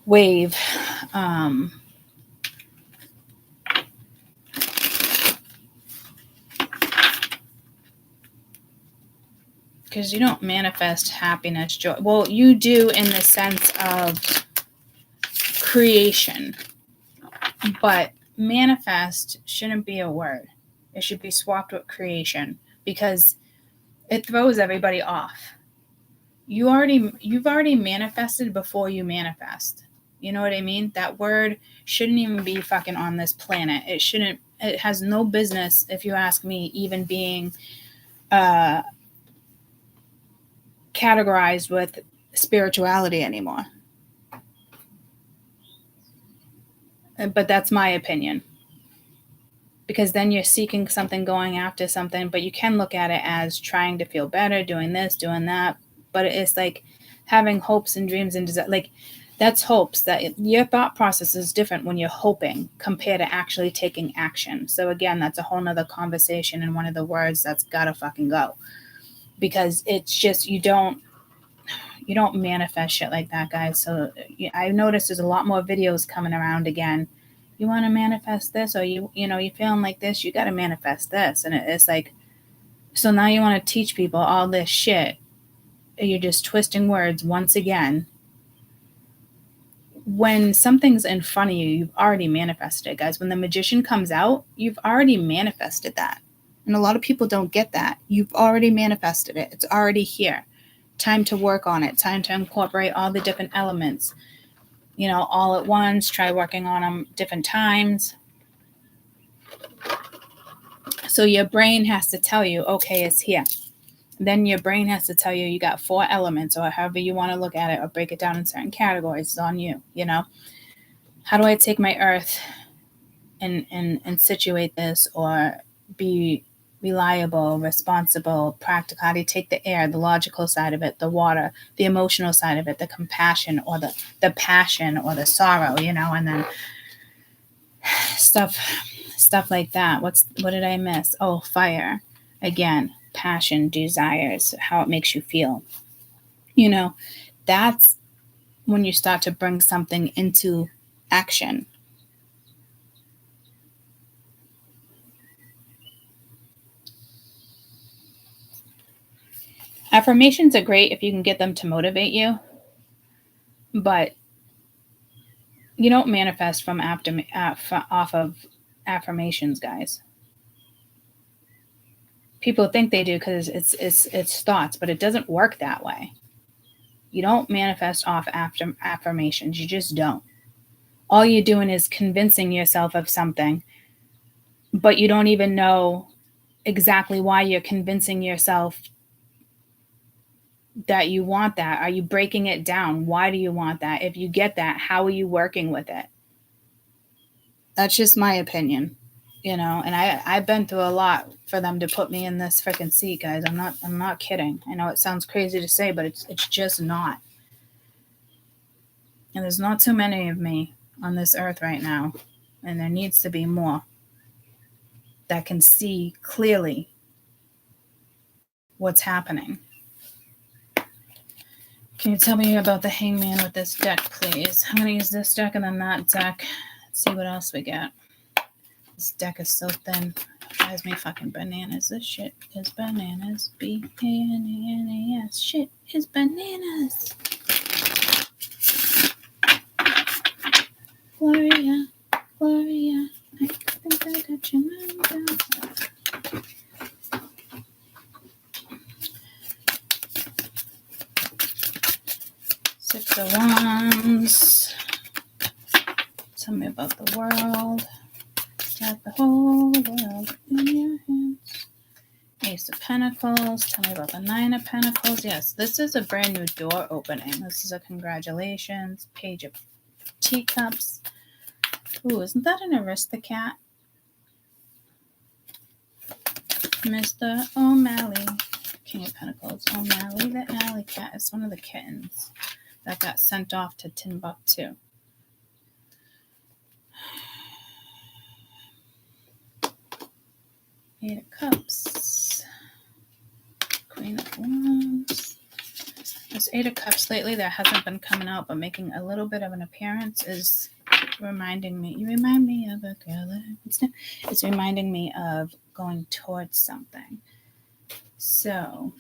wave. Because you don't manifest happiness, joy. Well, you do in the sense of creation. But manifest shouldn't be a word. It should be swapped with creation, because it throws everybody off. You've already manifested before you manifest. You know what I mean? That word shouldn't even be fucking on this planet. It has no business, if you ask me, even being categorized with spirituality anymore. But that's my opinion. Because then you're seeking something, going after something, but you can look at it as trying to feel better, doing this, doing that. But it's like having hopes and dreams and desire. Like, that's hopes. That your thought process is different when you're hoping compared to actually taking action. So again, that's a whole nother conversation, and one of the words that's gotta fucking go. Because it's just, you don't manifest shit like that, guys. So I noticed there's a lot more videos coming around again. You want to manifest this, or you're feeling like this, you got to manifest this. And it's like, so now you want to teach people all this shit. You're just twisting words once again. When something's in front of you, you've already manifested it, guys. When the magician comes out, you've already manifested that. And a lot of people don't get that. You've already manifested it. It's already here. Time to work on it. Time to incorporate all the different elements. All at once. Try working on them different times. So your brain has to tell you, okay, it's here. Then your brain has to tell you, you got 4 elements, or however you want to look at it, or break it down in certain categories. It's on you, How do I take my earth and situate this, or be reliable, responsible, practical? How do you take the air, the logical side of it, the water, the emotional side of it, the compassion, or the passion, or the sorrow, and then stuff like that. What did I miss? Oh, fire. Again, passion, desires, how it makes you feel. That's when you start to bring something into action. Affirmations are great if you can get them to motivate you, but you don't manifest from off of affirmations, guys. People think they do because it's thoughts, but it doesn't work that way. You don't manifest off after affirmations. You just don't. All you're doing is convincing yourself of something but you don't even know exactly why you're convincing yourself that you want that. Are you breaking it down? Why do you want that? If you get that, how are you working with it? That's just my opinion, you know. And I've been through a lot for them to put me in this freaking seat, guys. I'm not kidding. I know it sounds crazy to say, but it's just not. And there's not too many of me on this earth right now, and there needs to be more that can see clearly what's happening. Can you tell me about the Hangman with this deck, please? I'm gonna use this deck and then that deck. Let's see what else we get. This deck is so thin. It drives me fucking bananas. This shit is bananas. B-A-N-A-N-A-S. Shit is bananas. Gloria, Gloria, I think I got your number. 6 of Wands. Tell me about the world. Got the whole world in your hands. Ace of Pentacles. Tell me about the 9 of Pentacles. Yes, this is a brand new door opening. This is a congratulations. Page of Teacups. Ooh, isn't that an Aristocat? Mr. O'Malley. King of Pentacles. O'Malley the alley cat is one of the kittens that got sent off to Timbuktu. Eight of Cups. Queen of Wands. This Eight of Cups lately that hasn't been coming out but making a little bit of an appearance is reminding me. You remind me of a girl. It's reminding me of going towards something. So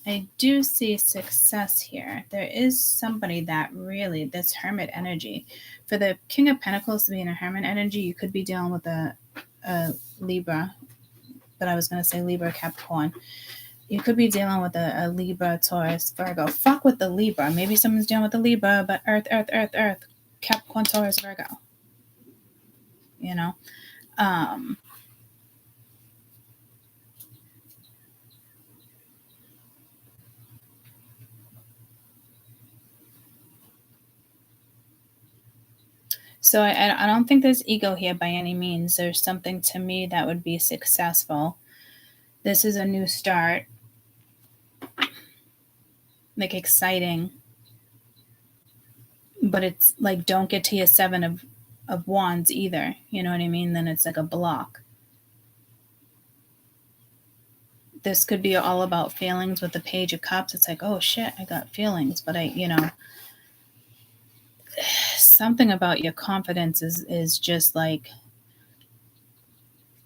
I do see success here. There is somebody that really, this Hermit energy. For the King of Pentacles to be in a Hermit energy, you could be dealing with a Libra, but I was going to say Libra, Capricorn. You could be dealing with a Libra, Taurus, Virgo. Fuck with the Libra. Maybe someone's dealing with the Libra, but Earth, Capricorn, Taurus, Virgo. You know? So I don't think there's ego here by any means. There's something to me that would be successful. This is a new start. Like exciting. But it's like don't get to your 7 of Wands either. You know what I mean? Then it's like a block. This could be all about feelings with the Page of Cups. It's like, oh shit, I got feelings. But something about your confidence is just like,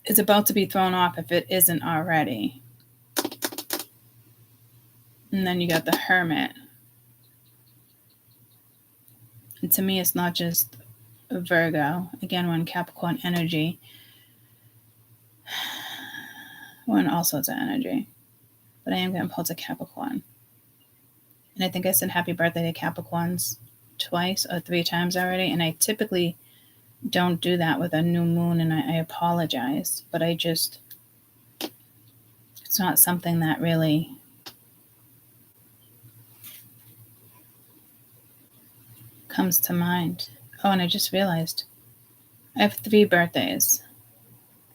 it's about to be thrown off if it isn't already. And then you got the Hermit. And to me, it's not just a Virgo. Again, we're in Capricorn energy. We're in all sorts of energy. But I am getting pulled to Capricorn. And I think I said happy birthday to Capricorns twice or 3 times already. And I typically don't do that with a new moon, and I apologize. But it's not something that really comes to mind. Oh, and I just realized I have 3 birthdays.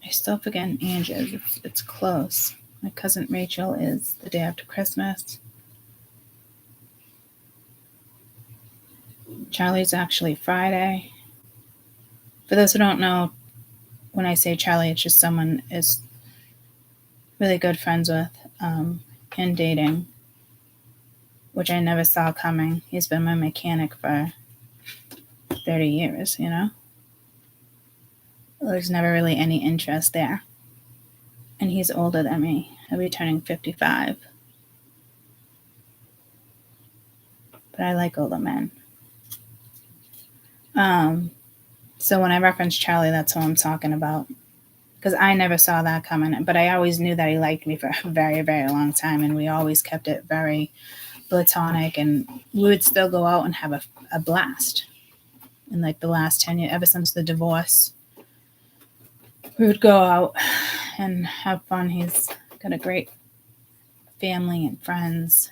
I still forget Angie's. It's close. My cousin Rachel is the day after Christmas. Charlie's actually Friday. For those who don't know, when I say Charlie, it's just someone is really good friends with and dating, which I never saw coming. He's been my mechanic for 30 years, you know? There's never really any interest there. And he's older than me. He'll be turning 55. But I like older men. So when I reference Charlie, that's who I'm talking about. Because I never saw that coming. But I always knew that he liked me for a very, very long time. And we always kept it very platonic. And we would still go out and have a blast. In like the last 10 years, ever since the divorce. we would go out and have fun. He's got a great family and friends.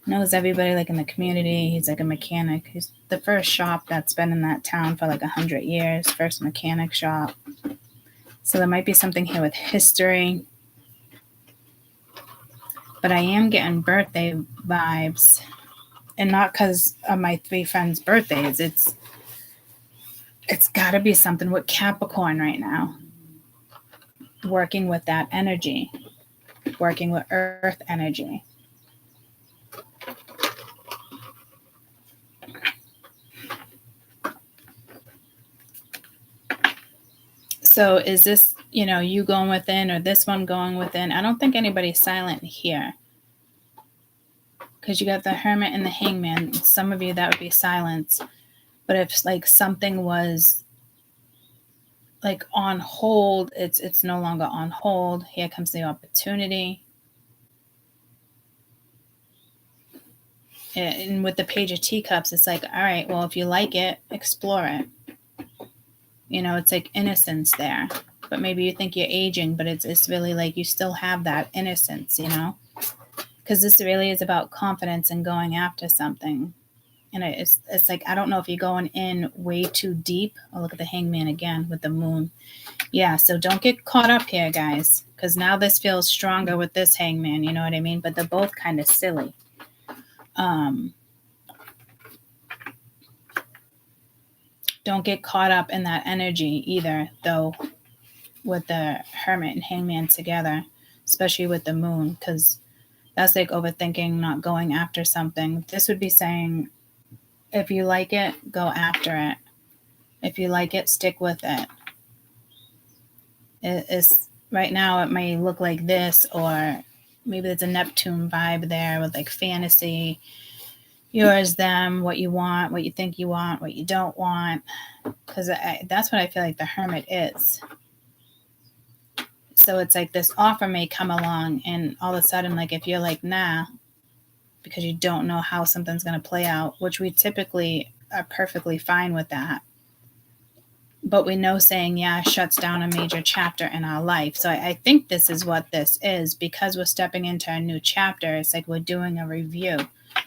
Knows everybody like in the community. He's like a mechanic. He's the first shop that's been in that town for like 100 years. First mechanic shop. So there might be something here with history. But I am getting birthday vibes. And not because of my 3 friends' birthdays. It's got to be something with Capricorn right now. Working with that energy. Working with earth energy. So is this, you going within or this one going within? I don't think anybody's silent here. Because you got the Hermit and the Hangman. Some of you, that would be silence. But if like something was like on hold, it's no longer on hold. Here comes the opportunity. And with the Page of Teacups, it's like, all right, well, if you like it, explore it. It's like innocence there. But maybe you think you're aging, but it's really like you still have that innocence, Because this really is about confidence and going after something. And it's like, I don't know if you're going in way too deep. Oh, look at the Hangman again with the moon. Yeah, so don't get caught up here, guys. Because now this feels stronger with this Hangman, you know what I mean? But they're both kind of silly. Don't get caught up in that energy either, though, with the Hermit and Hangman together, especially with the moon, because that's like overthinking, not going after something. This would be saying, if you like it, go after it. If you like it, stick with it. It's right now it may look like this, or maybe there's a Neptune vibe there with like fantasy, yours, them, what you want, what you think you want, what you don't want, because that's what I feel like the Hermit is. So it's like this offer may come along, and all of a sudden, like if you're like, nah, because you don't know how something's going to play out, which we typically are perfectly fine with that. But we know saying yeah shuts down a major chapter in our life. So I think this is what this is, because we're stepping into a new chapter. It's like we're doing a review.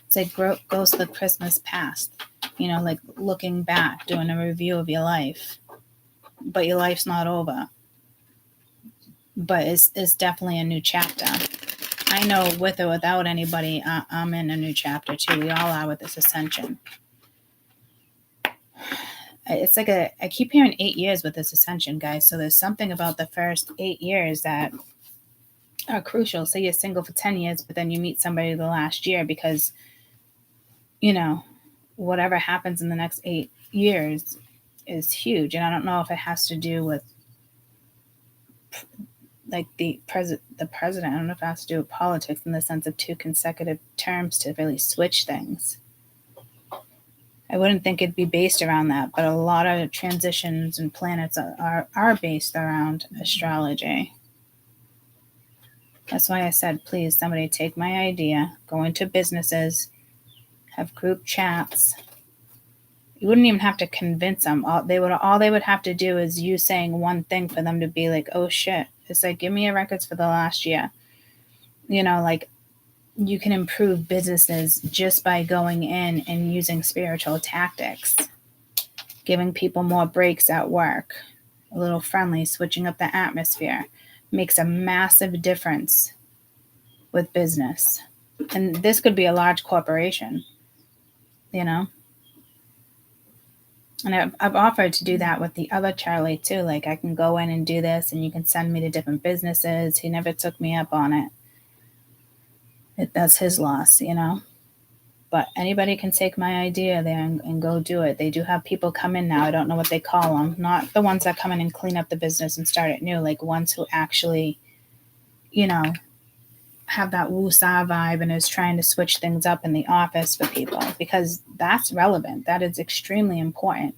It's like goes to the Christmas past, like looking back, doing a review of your life. But your life's not over. But it's definitely a new chapter. I know with or without anybody, I'm in a new chapter too. We all are with this ascension. It's like I keep hearing 8 years with this ascension, guys. So there's something about the first 8 years that are crucial. Say you're single for 10 years, but then you meet somebody the last year because, whatever happens in the next 8 years is huge. And I don't know if it has to do with like the president. I don't know if it has to do with politics in the sense of 2 consecutive terms to really switch things. I wouldn't think it'd be based around that, but a lot of transitions and planets are based around astrology. That's why I said, please, somebody take my idea, go into businesses, have group chats. You wouldn't even have to convince them. All they would have to do is you saying one thing for them to be like, oh shit. It's like, give me your records for the last year. Like you can improve businesses just by going in and using spiritual tactics, giving people more breaks at work, a little friendly, switching up the atmosphere makes a massive difference with business. And this could be a large corporation, And I've offered to do that with the other Charlie too. Like I can go in and do this and you can send me to different businesses. He never took me up on it. That's his loss, But anybody can take my idea there and go do it. They do have people come in now. I don't know what they call them. Not the ones that come in and clean up the business and start it new. Like ones who actually, have that woo-saw vibe and is trying to switch things up in the office for people. Because that's relevant. That is extremely important.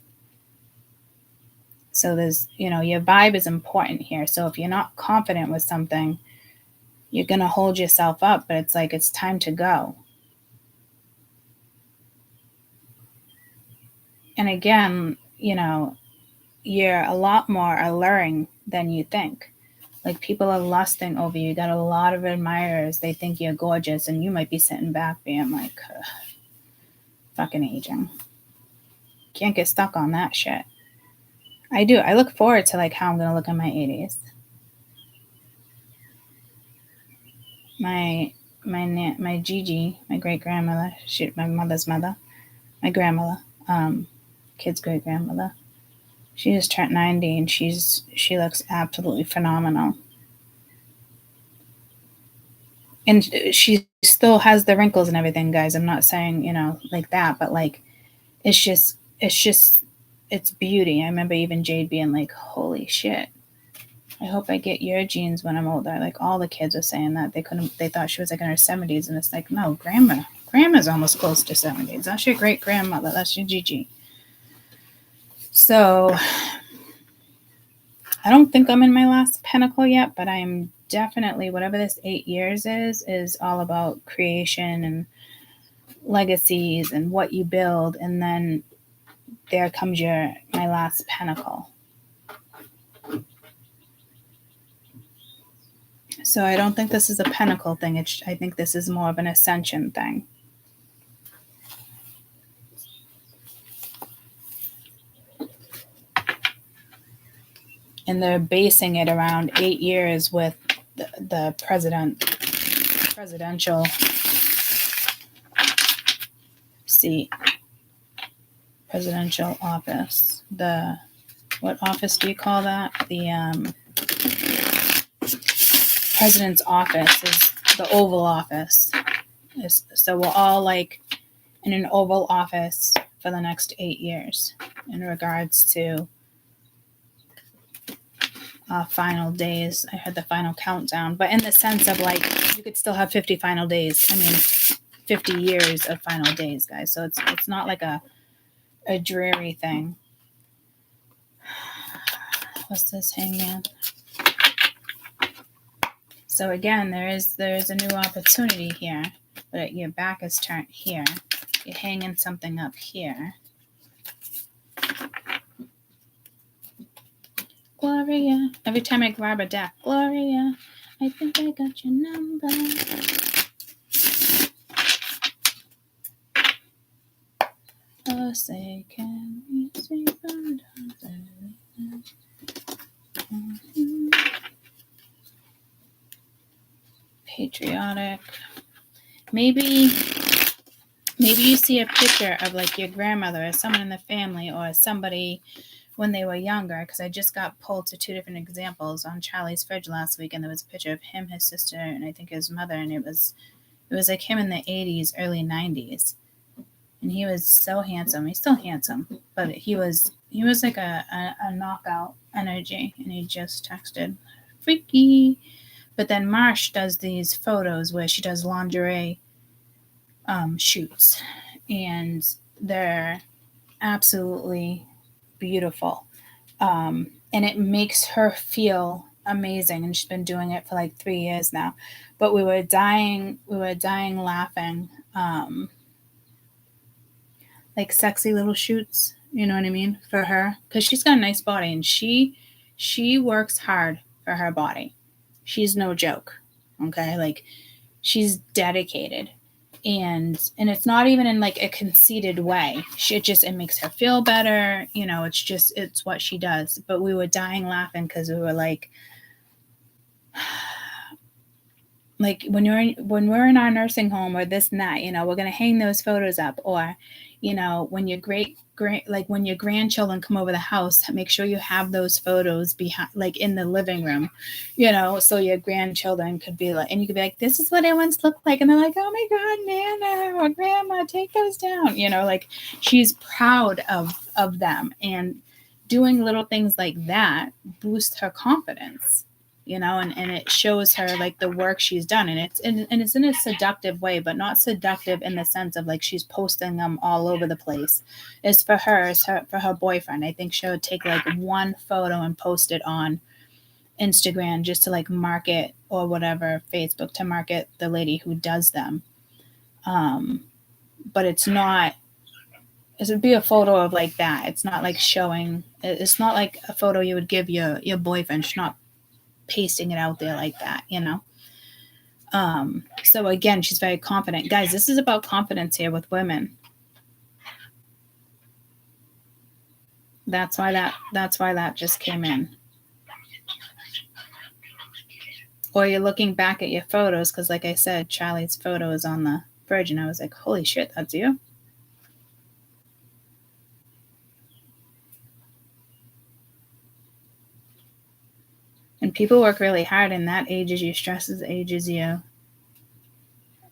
So there's, your vibe is important here. So if you're not confident with something, you're going to hold yourself up, but it's like it's time to go. And again, you're a lot more alluring than you think. Like people are lusting over you. You got a lot of admirers. They think you're gorgeous, and you might be sitting back being like, fucking aging. Can't get stuck on that shit. I do. I look forward to like how I'm gonna look in my 80s. My Gigi, my great grandmother, my mother's mother, my grandmother, kid's great grandmother. She just turned 90, and she looks absolutely phenomenal. And she still has the wrinkles and everything, guys. I'm not saying, like that, but like it's beauty. I remember even Jade being like, holy shit, I hope I get your genes when I'm older. Like all the kids were saying that. They thought she was like in her 70s, and it's like, no, grandma's almost close to 70s. That's your great grandmother. That's your Gigi. So I don't think I'm in my last pinnacle yet, but I am definitely, whatever this 8 years is all about creation and legacies and what you build. And then there comes my last pinnacle. So I don't think this is a pinnacle thing. I think this is more of an ascension thing. And they're basing it around 8 years with the presidential seat, presidential office. What office do you call that? The president's office is the Oval Office. So we're all like in an Oval Office for the next 8 years in regards to final days. I heard the final countdown, but in the sense of like you could still have 50 final days. I mean, 50 years of final days, guys. So it's not like a dreary thing. What's this hangman? So again, there is a new opportunity here, but your back is turned here. You're hanging something up here. Gloria. Every time I grab a deck, Gloria, I think I got your number. Oh, say, can we see patriotic. Maybe you see a picture of like your grandmother or someone in the family or somebody when they were younger, because I just got pulled to 2 different examples on Charlie's fridge last week, and there was a picture of him, his sister, and I think his mother, and it was like him in the 80s, early 90s, and he was so handsome. He's still handsome, but he was like a knockout energy, and he just texted, freaky. But then Marsh does these photos where she does lingerie shoots, and they're absolutely beautiful, and it makes her feel amazing, and she's been doing it for like 3 years now. But we were dying laughing, like sexy little shoots, you know what I mean, for her, because she's got a nice body, and she works hard for her body. She's no joke, okay? Like she's dedicated. And it's not even in like a conceited way. It makes her feel better. It's what she does. But we were dying laughing because we were like when we're in our nursing home or this and that, we're going to hang those photos up. Or, when your when your grandchildren come over the house, make sure you have those photos behind, like in the living room, so your grandchildren could be like, and you could be like, this is what I once looked like. And they're like, oh my God, Nana or Grandma, take those down. Like she's proud of them, and doing little things like that boosts her confidence. And it shows her like the work she's done, and it's in a seductive way, but not seductive in the sense of like she's posting them all over the place. It's for her, for her boyfriend. I think she'll take like one photo and post it on Instagram just to like market, or whatever, Facebook, to market the lady who does them. But it's not it would be a photo of like that. It's not like showing. It's not like a photo you would give your boyfriend. She's not pasting it out there like that, you know. So again, she's very confident. Guys, this is about confidence here with women. That's why that just came in. Or you're looking back at your photos, because like I said, Charlie's photo is on the fridge, and I was like, holy shit, that's you? And people work really hard, and that ages you, stresses ages you.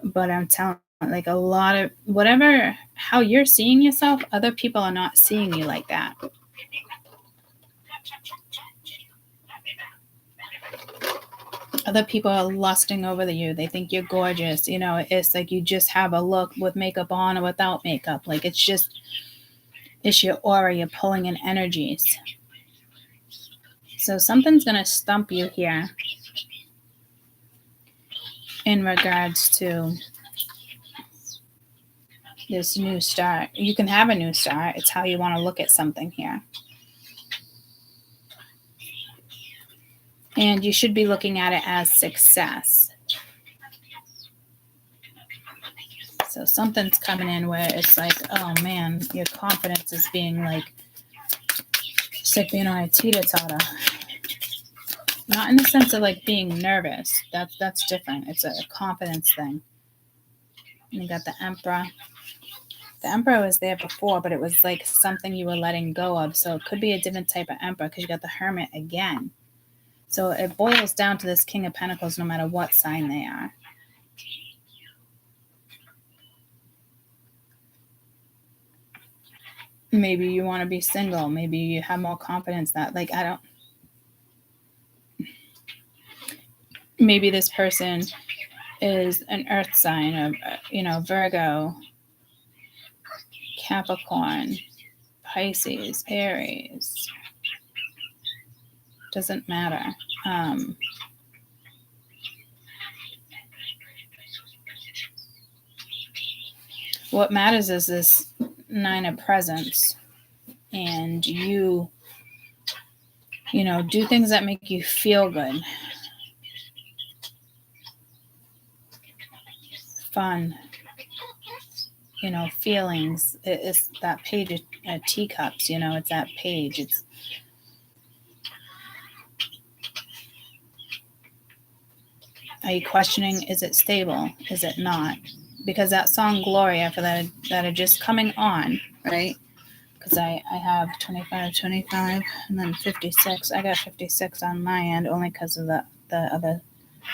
But I'm telling you, like a lot of whatever, how you're seeing yourself, other people are not seeing you like that. Other people are lusting over you. They think you're gorgeous. You know, it's like you just have a look with makeup on or without makeup. Like it's your aura. You're pulling in energies. So something's going to stump you here in regards to this new start. You can have a new start. It's how you want to look at something here. And you should be looking at it as success. So something's coming in where it's like, oh man, your confidence is being like, it's like being on a teeter-totter. Not in the sense of like being nervous. That's different. It's a confidence thing. And you got the Emperor. The Emperor was there before, but it was like something you were letting go of. So it could be a different type of Emperor because you got the Hermit again. So it boils down to this King of Pentacles no matter what sign they are. Maybe you want to be single. Maybe you have more confidence that, like, maybe this person is an earth sign of, Virgo, Capricorn, Pisces, Aries. Doesn't matter. What matters is this Nine of Presents, and you do things that make you feel good. Fun. Feelings. It's that page of teacups, it's that page. Are you questioning, is it stable? Is it not? Because that song Gloria for that are just coming on, right? Because I have 25, and then 56. I got 56 on my end only because of the other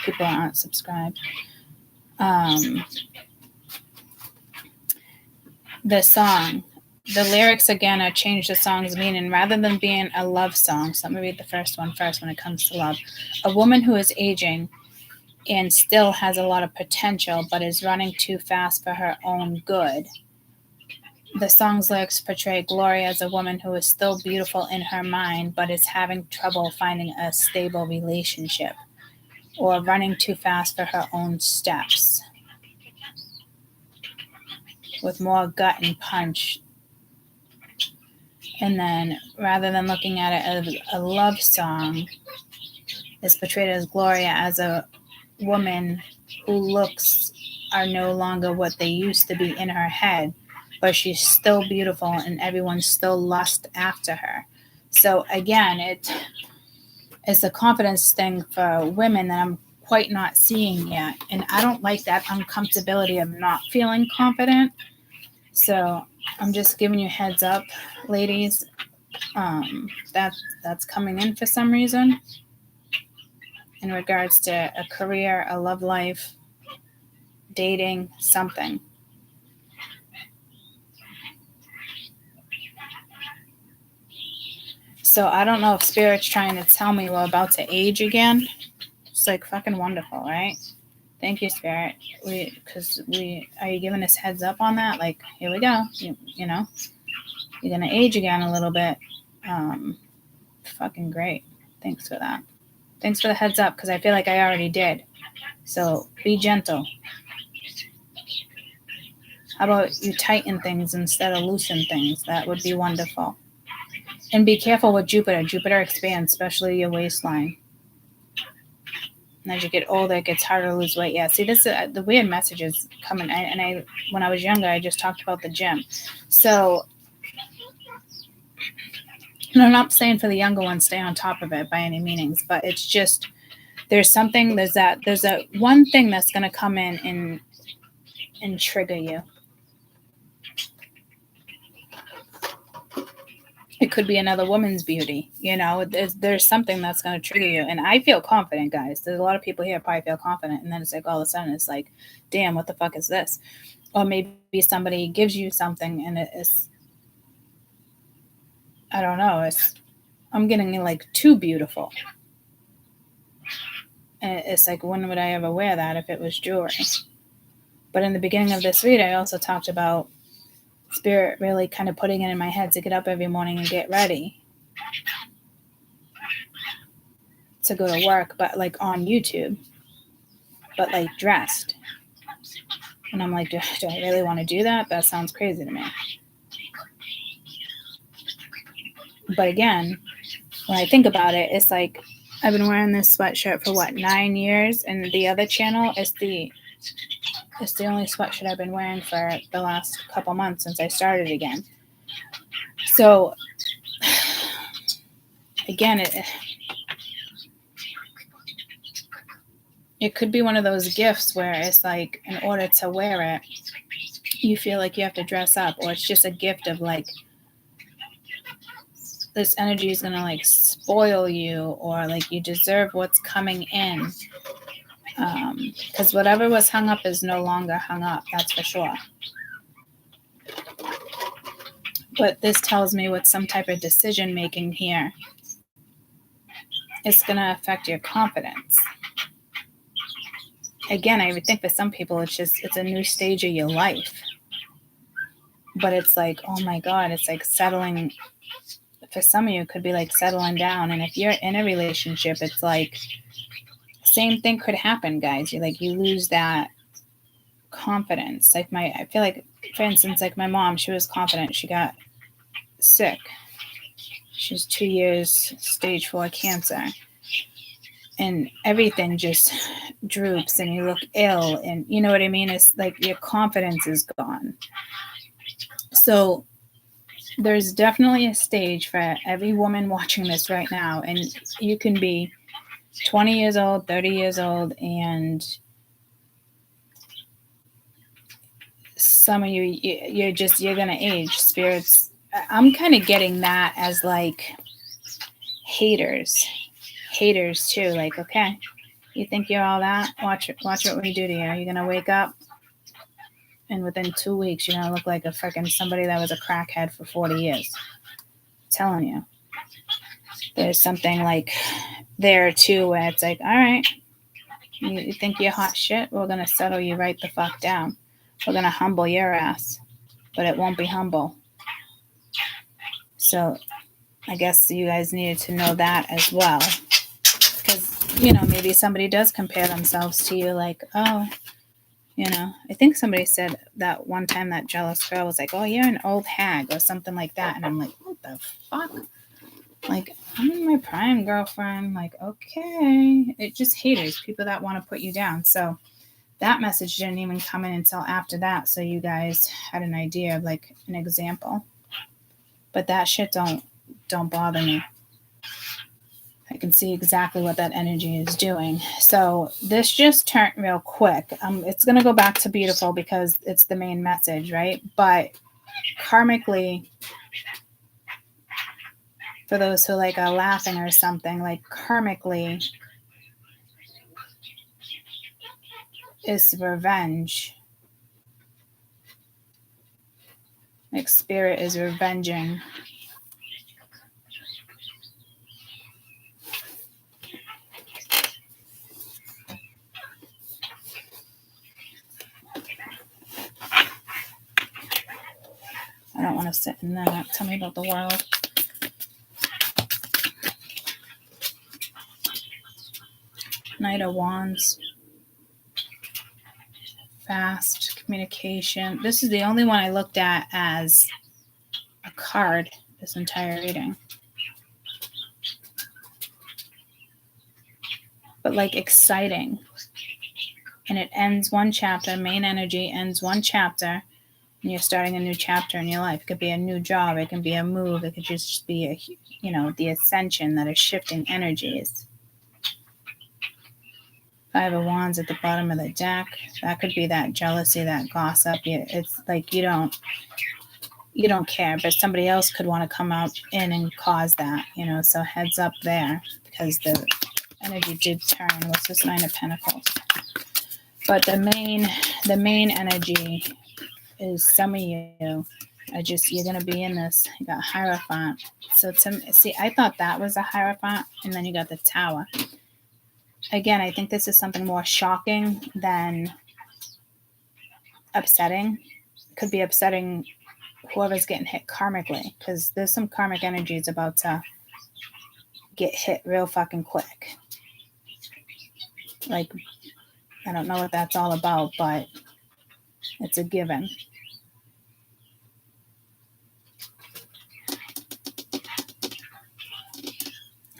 people aren't subscribed. The song, the lyrics again are changed the song's meaning. Rather than being a love song, so let me read the first one first when it comes to love. A woman who is aging and still has a lot of potential but is running too fast for her own good. The song's lyrics portray Gloria as a woman who is still beautiful in her mind but is having trouble finding a stable relationship or running too fast for her own steps. With more gut and punch. And then rather than looking at it as a love song, it's portrayed as Gloria as a woman who looks are no longer what they used to be in her head, but she's still beautiful and everyone still lusts after her. So again, it's a confidence thing for women that I'm quite not seeing yet. And I don't like that uncomfortability of not feeling confident. So I'm just giving you a heads up, ladies. That's coming in for some reason in regards to a career, a love life, dating, something. So I don't know if Spirit's trying to tell me we're about to age again. It's like fucking wonderful, right? Thank you, Spirit. Are you giving us heads up on that? Like, here we go. You know, you're gonna age again a little bit. Fucking great. Thanks for that. Thanks for the heads up, because I feel like I already did. So be gentle. How about you tighten things instead of loosen things? That would be wonderful. And be careful with Jupiter. Jupiter expands, especially your waistline. And as you get older, it gets harder to lose weight. Yeah, see, this the weird messages coming. I when I was younger, I just talked about the gym. So, I'm not saying for the younger ones stay on top of it by any meanings, but it's just there's that one thing that's gonna come in and trigger you. It could be another woman's beauty, there's something that's going to trigger you. And I feel confident, guys. There's a lot of people here probably feel confident, and then it's like all of a sudden it's like, damn, what the fuck is this? Or maybe somebody gives you something and it's, I don't know, I'm getting like too beautiful, and it's like, when would I ever wear that if it was jewelry? But in the beginning of this read, I also talked about Spirit really kind of putting it in my head to get up every morning and get ready to go to work, but like on YouTube, but like dressed. And I'm like, do I really want to do that? That sounds crazy to me. But again, when I think about it, it's like I've been wearing this sweatshirt for 9 years, and the other channel is the only sweatshirt I've been wearing for the last couple months since I started again. So again, it could be one of those gifts where it's like, in order to wear it, you feel like you have to dress up, or it's just a gift of like, this energy is going to like spoil you, or like you deserve what's coming in. Because whatever was hung up is no longer hung up, that's for sure. But this tells me with some type of decision making here, it's going to affect your confidence. Again, I would think for some people it's a new stage of your life. But it's like, oh my God, it's like settling. For some of you, it could be like settling down. And if you're in a relationship, it's like, same thing could happen, guys. You lose that confidence. Like I feel like, for instance, like my mom, she was confident. She got sick. She's 2 years, stage 4 cancer. And everything just droops and you look ill. And you know what I mean? It's like your confidence is gone. So there's definitely a stage for every woman watching this right now. And you can be 20 years old, 30 years old, and some of you're going to age. Spirits, I'm kind of getting that as like haters too. Like, okay, you think you're all that? Watch what we do to you. You're going to wake up, and within 2 weeks, you're going to look like a freaking somebody that was a crackhead for 40 years. I'm telling you. There's something like there too where it's like, all right, you think you're hot shit? We're going to settle you right the fuck down. We're going to humble your ass, but it won't be humble. So I guess you guys needed to know that as well. Because, maybe somebody does compare themselves to you like, oh, I think somebody said that one time, that jealous girl was like, oh, you're an old hag or something like that. And I'm like, what the fuck? Like, I'm in my prime, girlfriend. Like, okay. It just haters, people that want to put you down. So that message didn't even come in until after that. So you guys had an idea of like an example. But that shit don't bother me. I can see exactly what that energy is doing. So this just turned real quick. It's going to go back to beautiful because it's the main message, right? But karmically, for those who like are laughing or something, like karmically is revenge. Like spirit is revenging. I don't want to sit in that. Tell me about the world. Knight of Wands. Fast. communication. This is the only one I looked at as a card this entire reading. But like exciting. And it ends one chapter, main energy ends one chapter, and you're starting a new chapter in your life. It could be a new job, it can be a move, it could just be the ascension that is shifting energies. Five of Wands at the bottom of the deck. That could be that jealousy, that gossip. It's like you don't care, but somebody else could want to come out in and cause that, so heads up there, because the energy did turn. What's this Nine of Pentacles? But the main energy is some of you you're going to be in this. You got Hierophant. So I thought that was a Hierophant, and then you got the Tower. Again, I think this is something more shocking than upsetting. It could be upsetting whoever's getting hit karmically, because there's some karmic energies about to get hit real fucking quick. Like, I don't know what that's all about, but it's a given.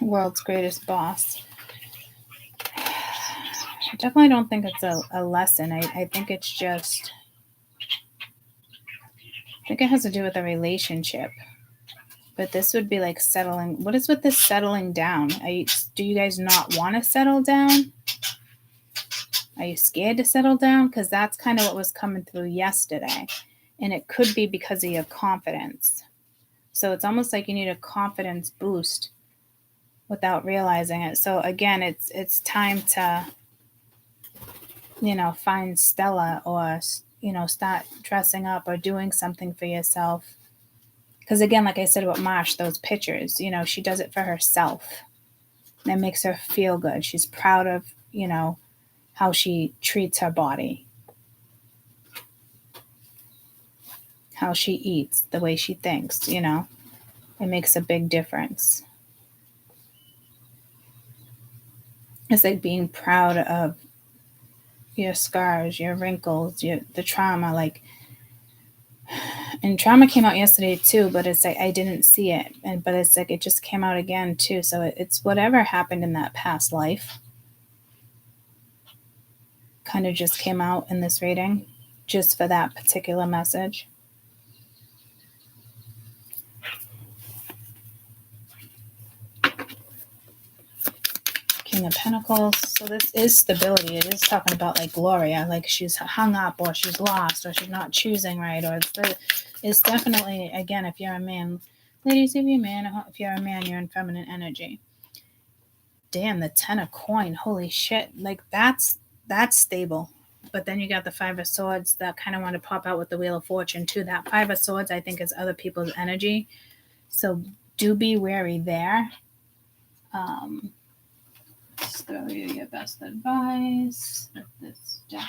World's greatest boss. I definitely don't think it's a lesson. I think it's just, I think it has to do with a relationship. But this would be like settling. What is with this settling down? Do you guys not want to settle down? Are you scared to settle down? Because that's kind of what was coming through yesterday. And it could be because of your confidence. So it's almost like you need a confidence boost without realizing it. So again, it's time to, find Stella, or, start dressing up or doing something for yourself. Because again, like I said about Marsh, those pictures, she does it for herself. And it makes her feel good. She's proud of, how she treats her body, how she eats, the way she thinks, it makes a big difference. It's like being proud of your scars, your wrinkles, the trauma, and trauma came out yesterday too, but it's like I didn't see it, but it's like it just came out again too. So it's whatever happened in that past life kind of just came out in this reading, just for that particular message. King of Pentacles. So this is stability. It is talking about like Gloria, like she's hung up, or she's lost, or she's not choosing right, or it's definitely, again, if you're a man, ladies, if you're a man, you're in feminine energy. Damn, the 10 of coin. Holy shit. Like that's stable. But then you got the Five of Swords that kind of want to pop out with the Wheel of Fortune too. That Five of Swords, I think, is other people's energy. So do be wary there. Just throw you your best advice with this deck.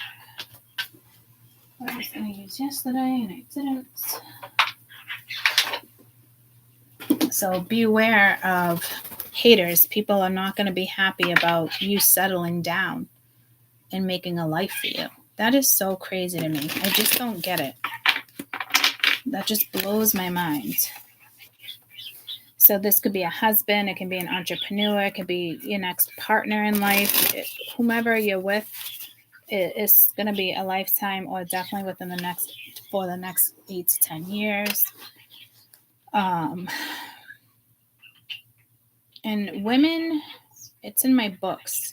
I was going to use yesterday and I didn't. So beware of haters. People are not going to be happy about you settling down and making a life for you. That is so crazy to me. I just don't get it. That just blows my mind. So this could be a husband, it can be an entrepreneur, it could be your next partner in life. Whomever you're with, it's going to be a lifetime, or definitely within the next 8 to 10 years. And women, it's in my books.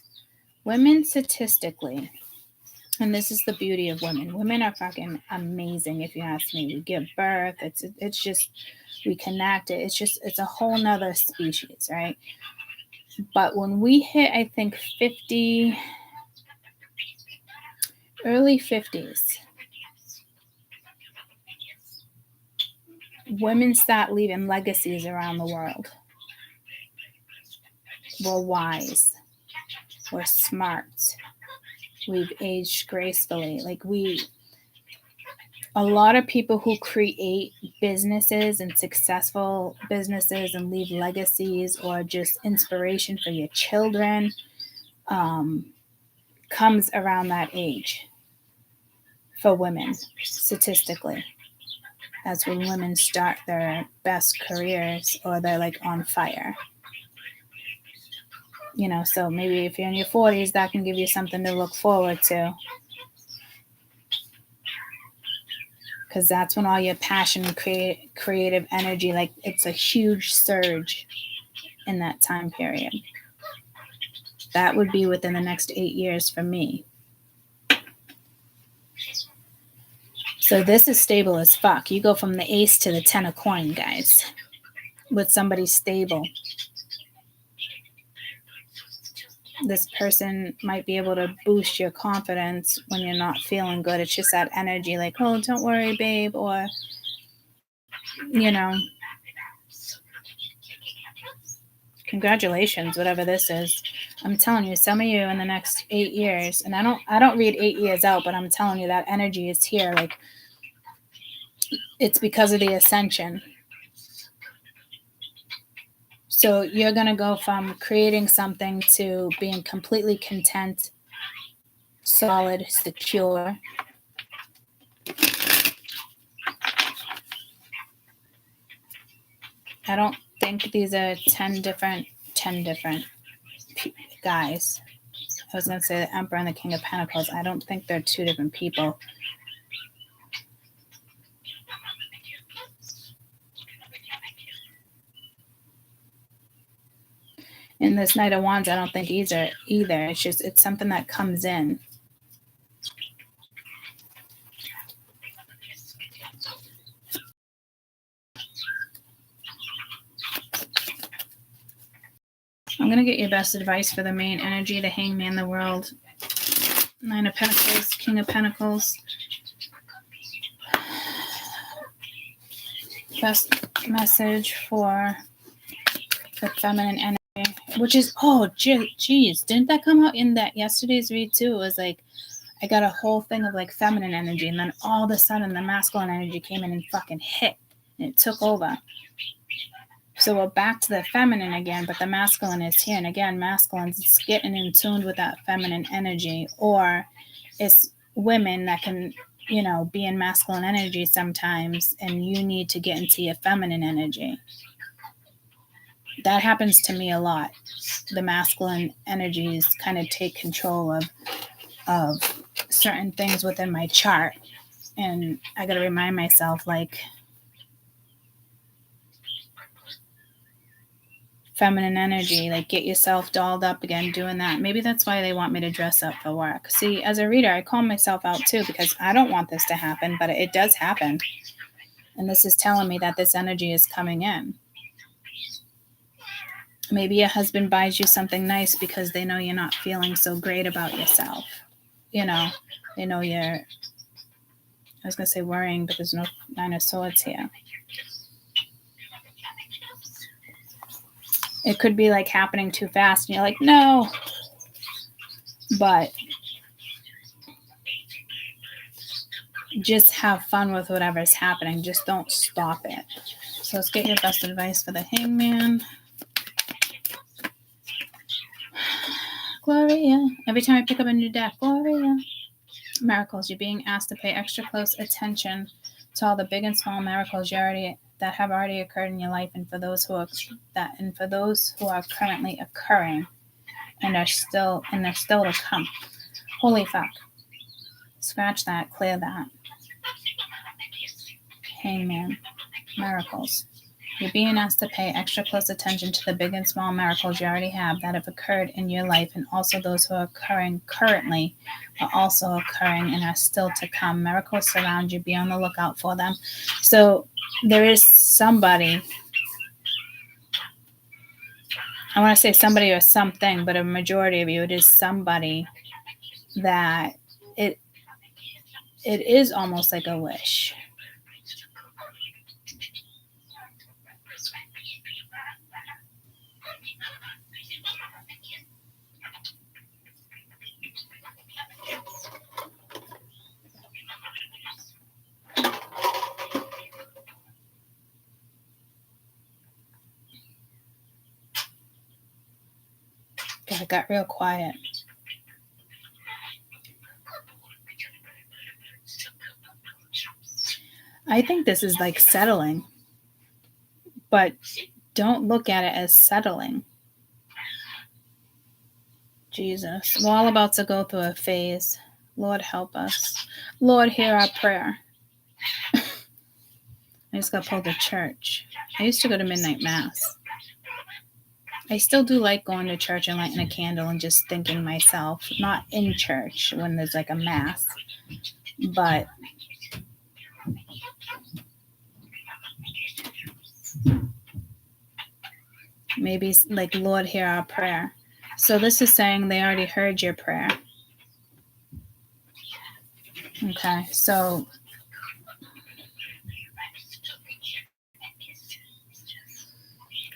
Women statistically, and this is the beauty of women. Women are fucking amazing, if you ask me. We give birth. It's just, we connect. It's a whole nother species, right? But when we hit, I think early 50s, women start leaving legacies around the world. We're wise. We're smart. We've aged gracefully. A lot of people who create businesses and successful businesses and leave legacies, or just inspiration for your children, comes around that age. for women, statistically. That's when women start their best careers, or they're like on fire. You know, so maybe if you're in your 40s, that can give you something to look forward to. Because that's when all your passion and creative energy, like it's a huge surge in that time period. That would be within the next 8 years for me. So this is stable as fuck. You go from the ace to the 10 of coin, guys, with somebody stable. This person might be able to boost your confidence when you're not feeling good. It's just that energy like, oh, don't worry, babe, or, you know, congratulations, whatever this is. I'm telling you, some of you in the next 8 years, and I don't read 8 years out, but I'm telling you that energy is here. Like, it's because of the ascension. So you're going to go from creating something to being completely content, solid, secure. I don't think these are 10 different guys. I was going to say the Emperor and the King of Pentacles. I don't think they're 2 different people. In this Knight of Wands, I don't think either. It's just, it's something that comes in. I'm going to get your best advice for the main energy, the Hangman, the World, 9 of Pentacles, King of Pentacles. Best message for the feminine energy, which is, oh, geez, didn't that come out in that yesterday's read too? It was like, I got a whole thing of like feminine energy, and then all of a sudden the masculine energy came in and fucking hit, and it took over. So we're back to the feminine again, but the masculine is here. And again, masculine's getting in tune with that feminine energy, or it's women that can, you know, be in masculine energy sometimes, and you need to get into your feminine energy. That happens to me a lot. The masculine energies kind of take control of certain things within my chart. And I got to remind myself, like, feminine energy, like, get yourself dolled up again, doing that. Maybe that's why they want me to dress up for work. See, as a reader, I call myself out too, because I don't want this to happen, but it does happen. And this is telling me that this energy is coming in. Maybe your husband buys you something nice because they know you're not feeling so great about yourself. You know, they know you're, I was going to say worrying, but there's no 9 of Swords here. It could be like happening too fast and you're like, no. But just have fun with whatever's happening. Just don't stop it. So let's get your best advice for the Hangman. Gloria. Every time I pick up a new deck, Gloria. Miracles. You're being asked to pay extra close attention to all the big and small miracles that have already occurred in your life, and for those who are currently occurring and they're still to come. Holy fuck. Scratch that, clear that. Hangman. Miracles. You're being asked to pay extra close attention to the big and small miracles you already have that have occurred in your life, and also those who are occurring currently are also occurring and are still to come. Miracles surround you. Be on the lookout for them. So there is somebody, I want to say somebody or something, but a majority of you, it is somebody that it is almost like a wish. God, it got real quiet. I think this is like settling, but don't look at it as settling. Jesus, we're all about to go through a phase. Lord, help us. Lord, hear our prayer. I just got pulled to church. I used to go to midnight mass. I still do like going to church and lighting a candle and just thinking myself, not in church when there's like a mass, but maybe like, Lord, hear our prayer. So this is saying they already heard your prayer. Okay, so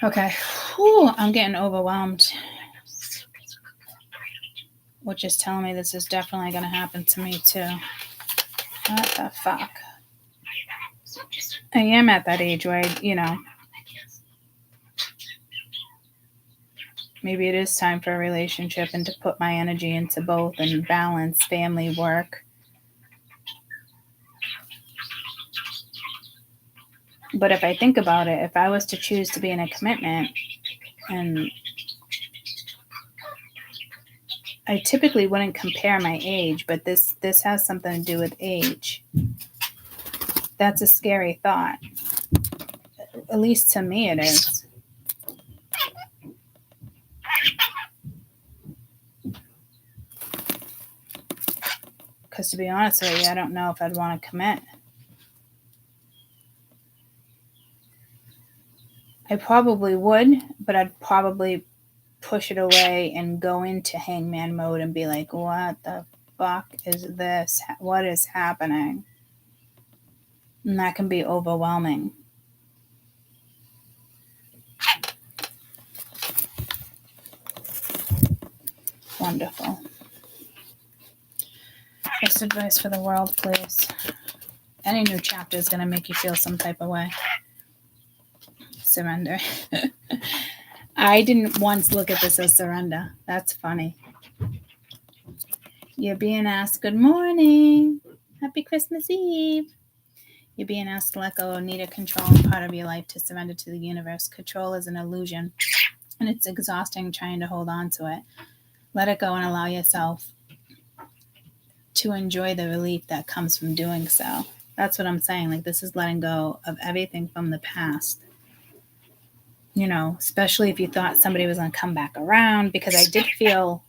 okay, whew, I'm getting overwhelmed, which is telling me this is definitely going to happen to me too. What the fuck? I am at that age where maybe it is time for a relationship and to put my energy into both and balance family, work. But if I think about it, if I was to choose to be in a commitment, and I typically wouldn't compare my age, but this has something to do with age. That's a scary thought. At least to me it is. Because to be honest with you, I don't know if I'd want to commit. I probably would, but I'd probably push it away and go into hangman mode and be like, what the fuck is this? What is happening? And that can be overwhelming. Wonderful. Best advice for the world, please. Any new chapter is going to make you feel some type of way. Surrender. I didn't once look at this as surrender. That's funny. You're being asked, good morning. Happy Christmas Eve. You're being asked to let go of need a controlling part of your life to surrender to the universe. Control is an illusion, and it's exhausting trying to hold on to it. Let it go and allow yourself to enjoy the relief that comes from doing so. That's what I'm saying. Like, this is letting go of everything from the past. Especially if you thought somebody was going to come back around, because I did feel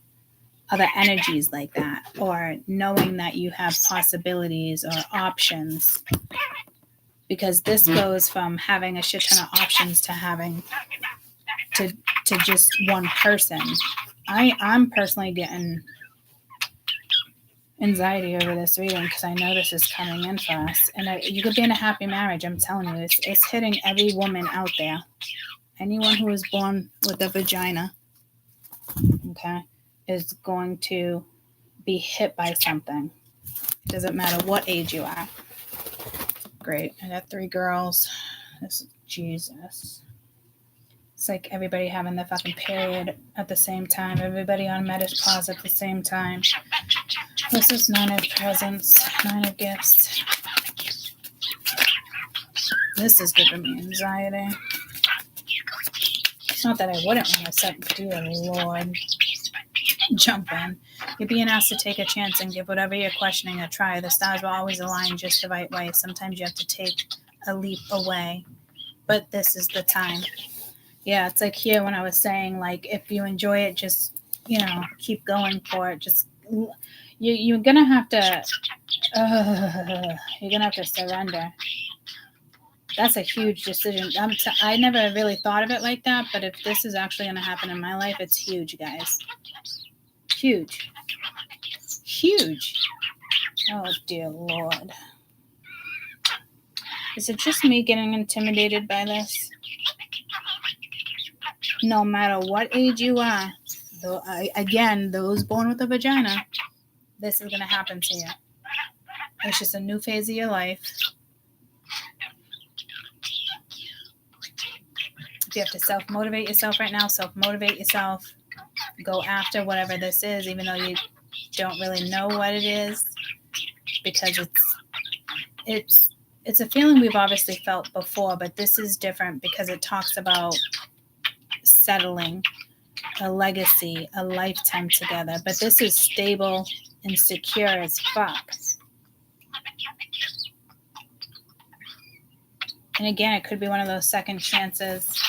other energies like that, or knowing that you have possibilities or options, because this goes from having a shit ton of options to having to just one person. I'm personally getting anxiety over this reading because I know this is coming in for us, and you could be in a happy marriage. I'm telling you, it's hitting every woman out there. Anyone who was born with a vagina, okay, is going to be hit by something. It doesn't matter what age you are. Great. I got 3 girls. Jesus. It's like everybody having their fucking period at the same time. Everybody on menopause at the same time. This is 9 of presents, 9 of gifts. This is giving me anxiety. It's not that I wouldn't want to set, dear Lord, jump in. You're being asked to take a chance and give whatever you're questioning a try. The stars will always align just the right way. Sometimes you have to take a leap away, but this is the time. Yeah, it's like here when I was saying, like, if you enjoy it, just, keep going for it. Just, you're going to have to, you're going to have to surrender. That's a huge decision. I never really thought of it like that, but if this is actually going to happen in my life, it's huge, guys. Huge. Huge. Oh, dear Lord. Is it just me getting intimidated by this? No matter what age you are, again, those born with a vagina, this is going to happen to you. It's just a new phase of your life. If you have to self-motivate yourself right now, self-motivate yourself. Go after whatever this is, even though you don't really know what it is, because it's a feeling we've obviously felt before, but this is different because it talks about settling, a legacy, a lifetime together. But this is stable and secure as fuck. And again, it could be one of those second chances,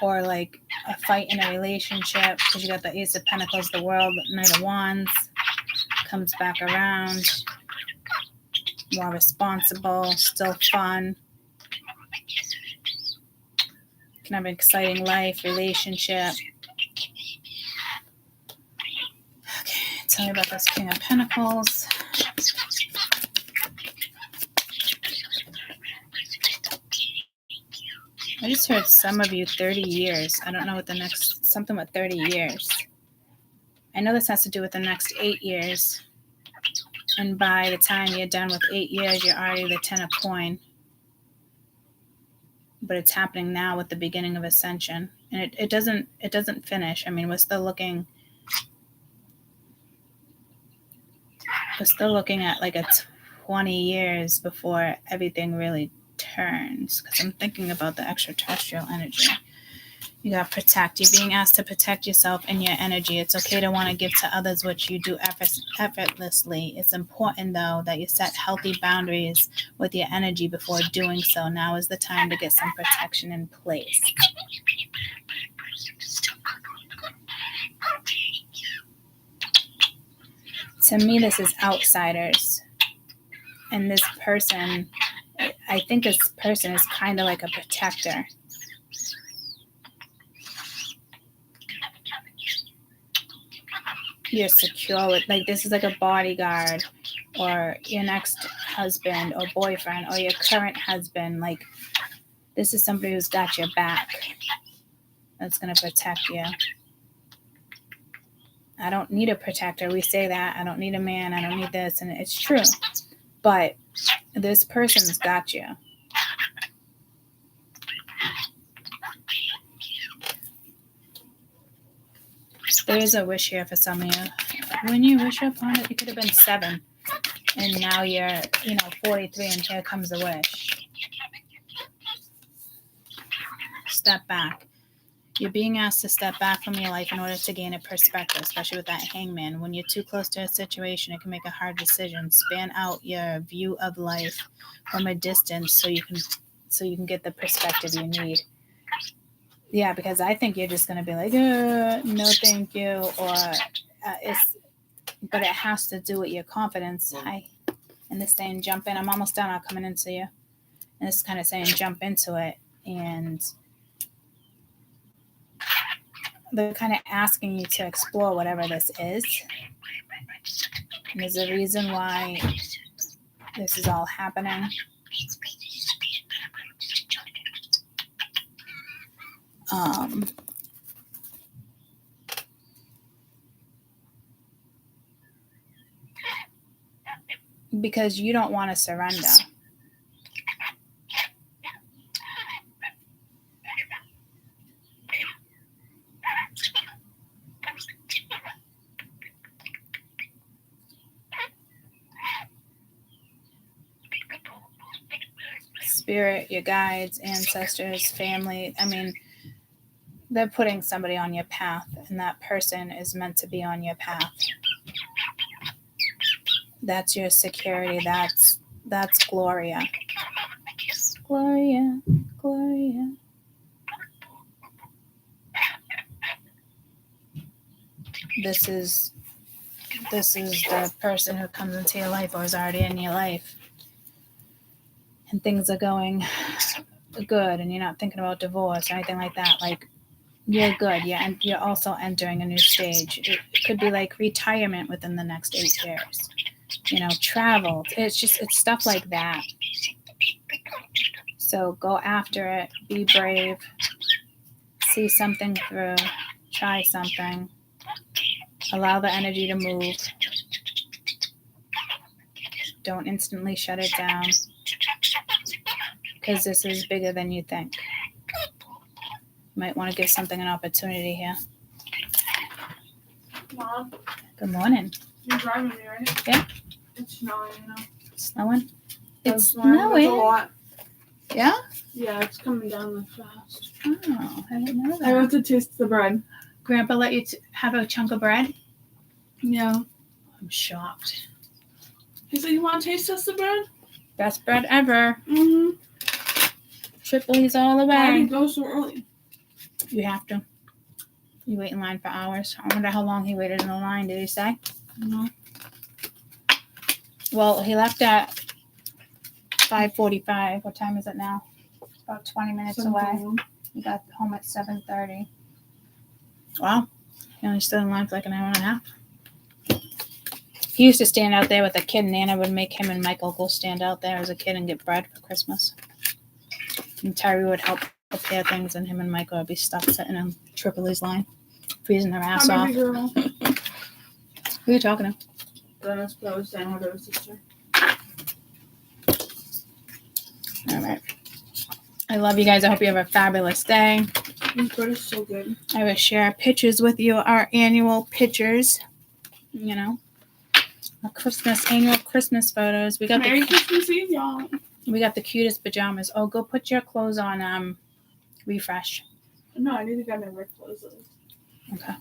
or like a fight in a relationship, because you got the Ace of Pentacles, the World, Knight of Wands, comes back around, more responsible, still fun, can have an exciting life, relationship. Okay, tell me about this King of Pentacles. I just heard some of you 30 years. I don't know what the next, something with 30 years. I know this has to do with the next 8 years. And by the time you're done with 8 years, you're already the 10 of coin. But it's happening now with the beginning of ascension. And it doesn't finish. I mean, we're still looking at like a 20 years before everything really turns, because I'm thinking about the extraterrestrial energy. You got protect. You're being asked to protect yourself and your energy. It's okay to want to give to others what you do effortlessly. It's important, though, that you set healthy boundaries with your energy before doing so. Now is the time to get some protection in place. To me, this is outsiders. And this person, I think this person is kind of like a protector. You're secure with, like, this is like a bodyguard, or your next husband or boyfriend, or your current husband. Like, this is somebody who's got your back, that's going to protect you. I don't need a protector. We say that. I don't need a man. I don't need this. And it's true. But this person's got you. There's a wish here for some of you. When you wish upon it, you could have been 7. And now you're, 43, and here comes a wish. Step back. You're being asked to step back from your life in order to gain a perspective, especially with that Hangman. When you're too close to a situation, it can make a hard decision. Span out your view of life from a distance so you can get the perspective you need. Yeah, because I think you're just going to be like, no, thank you, but it has to do with your confidence. Hi. And this saying, jump in. I'm almost done. I'll come in and see you. And this kind of saying, jump into it. And they're kind of asking you to explore whatever this is. And there's a reason why this is all happening. Because you don't want to surrender. Spirit, your guides, ancestors, family, they're putting somebody on your path, and that person is meant to be on your path. That's your security. That's Gloria. Gloria. This is the person who comes into your life or is already in your life. And things are going good, and you're not thinking about divorce or anything like that. Like, you're good. You're also entering a new stage. It could be like retirement within the next 8 years. Travel. It's stuff like that. So go after it. Be brave. See something through. Try something. Allow the energy to move. Don't instantly shut it down, because this is bigger than you think. You might want to give something an opportunity here. Mom. Good morning. You're driving me, right? Yeah. It's snowing, Snowing? It's That's why there's a snowing. lot. Yeah? Yeah, it's coming down like fast. Oh, I didn't know I that. got to taste the bread. Grandpa let you have a chunk of bread? Yeah. I'm shocked. He said, "You want to taste test the bread?" Best bread ever. Mm-hmm. Tripoli's all the Why did way. he go so early? You have to. You wait in line for hours. I wonder how long he waited in the line. Did he say? No. Well, he left at 5:45. What time is it now? It's about 20 minutes away. He got home at 7:30. Wow. He only stood in line for like an hour and a half. He used to stand out there with a kid. Nana would make him and Michael go stand out there as a kid and get bread for Christmas. And Terry would help prepare things, and him and Michael would be stuck sitting in Tripoli's line, freezing their ass Hi, off. baby girl. Who are you talking to? Dennis, I was saying hi to his sister. All right. I love you guys. I hope you have a fabulous day. This bread is so good. I will share pictures with you, our annual pictures. You know, our annual Christmas photos. We got Merry Christmas Eve, y'all. We got the cutest pajamas. Oh, go put your clothes on. Refresh. No, I need to get my work clothes. Okay.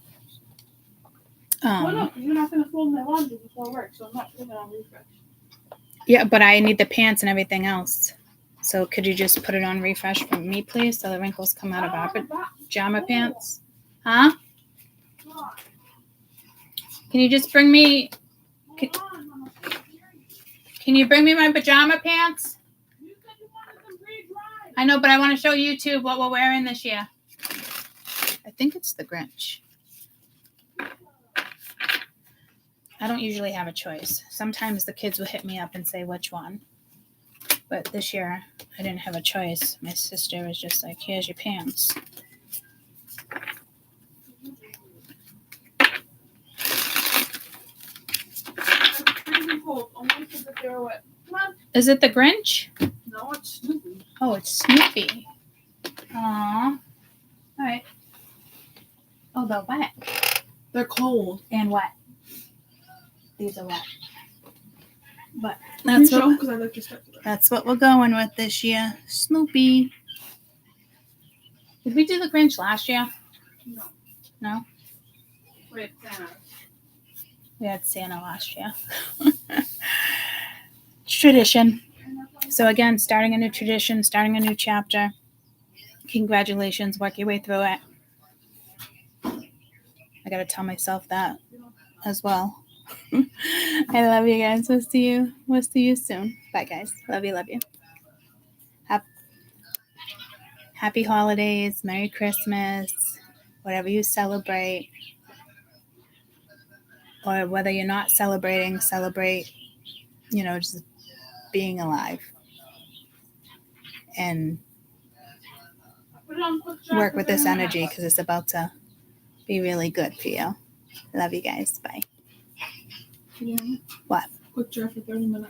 Well, no, you're not going to fold my laundry before work, so I'm not putting it on refresh. Yeah, but I need the pants and everything else. So could you just put it on refresh for me, please, so the wrinkles come out of our pajama pants? Huh? Can you just bring me? Can you bring me my pajama pants? You said you wanted them pre-dried. I know, but I want to show YouTube what we're wearing this year. I think it's the Grinch. I don't usually have a choice. Sometimes the kids will hit me up and say which one. But this year, I didn't have a choice. My sister was just like, here's your pants. It's freezing cold. Only because if they're wet. Come on. Is it the Grinch? No, it's Snoopy. Oh, it's Snoopy. Aww. All right. Oh, they're wet. They're cold. And wet. These are wet. But That's that's what, because I like to start with. that's what we're going with this year. Snoopy. Did we do the Grinch last year? No. No? Wait, Santa. We had Santa last year. It's tradition. So again, starting a new tradition, starting a new chapter. Congratulations, work your way through it. I gotta tell myself that as well. I love you guys. We'll see you soon. Bye guys. Love you. Happy holidays, Merry Christmas, whatever you celebrate. Or whether you're not celebrating, celebrate, just being alive. And work with this energy because it's about to be really good for you. Love you guys. Bye. Yeah. What? Quick draft for 30 minutes.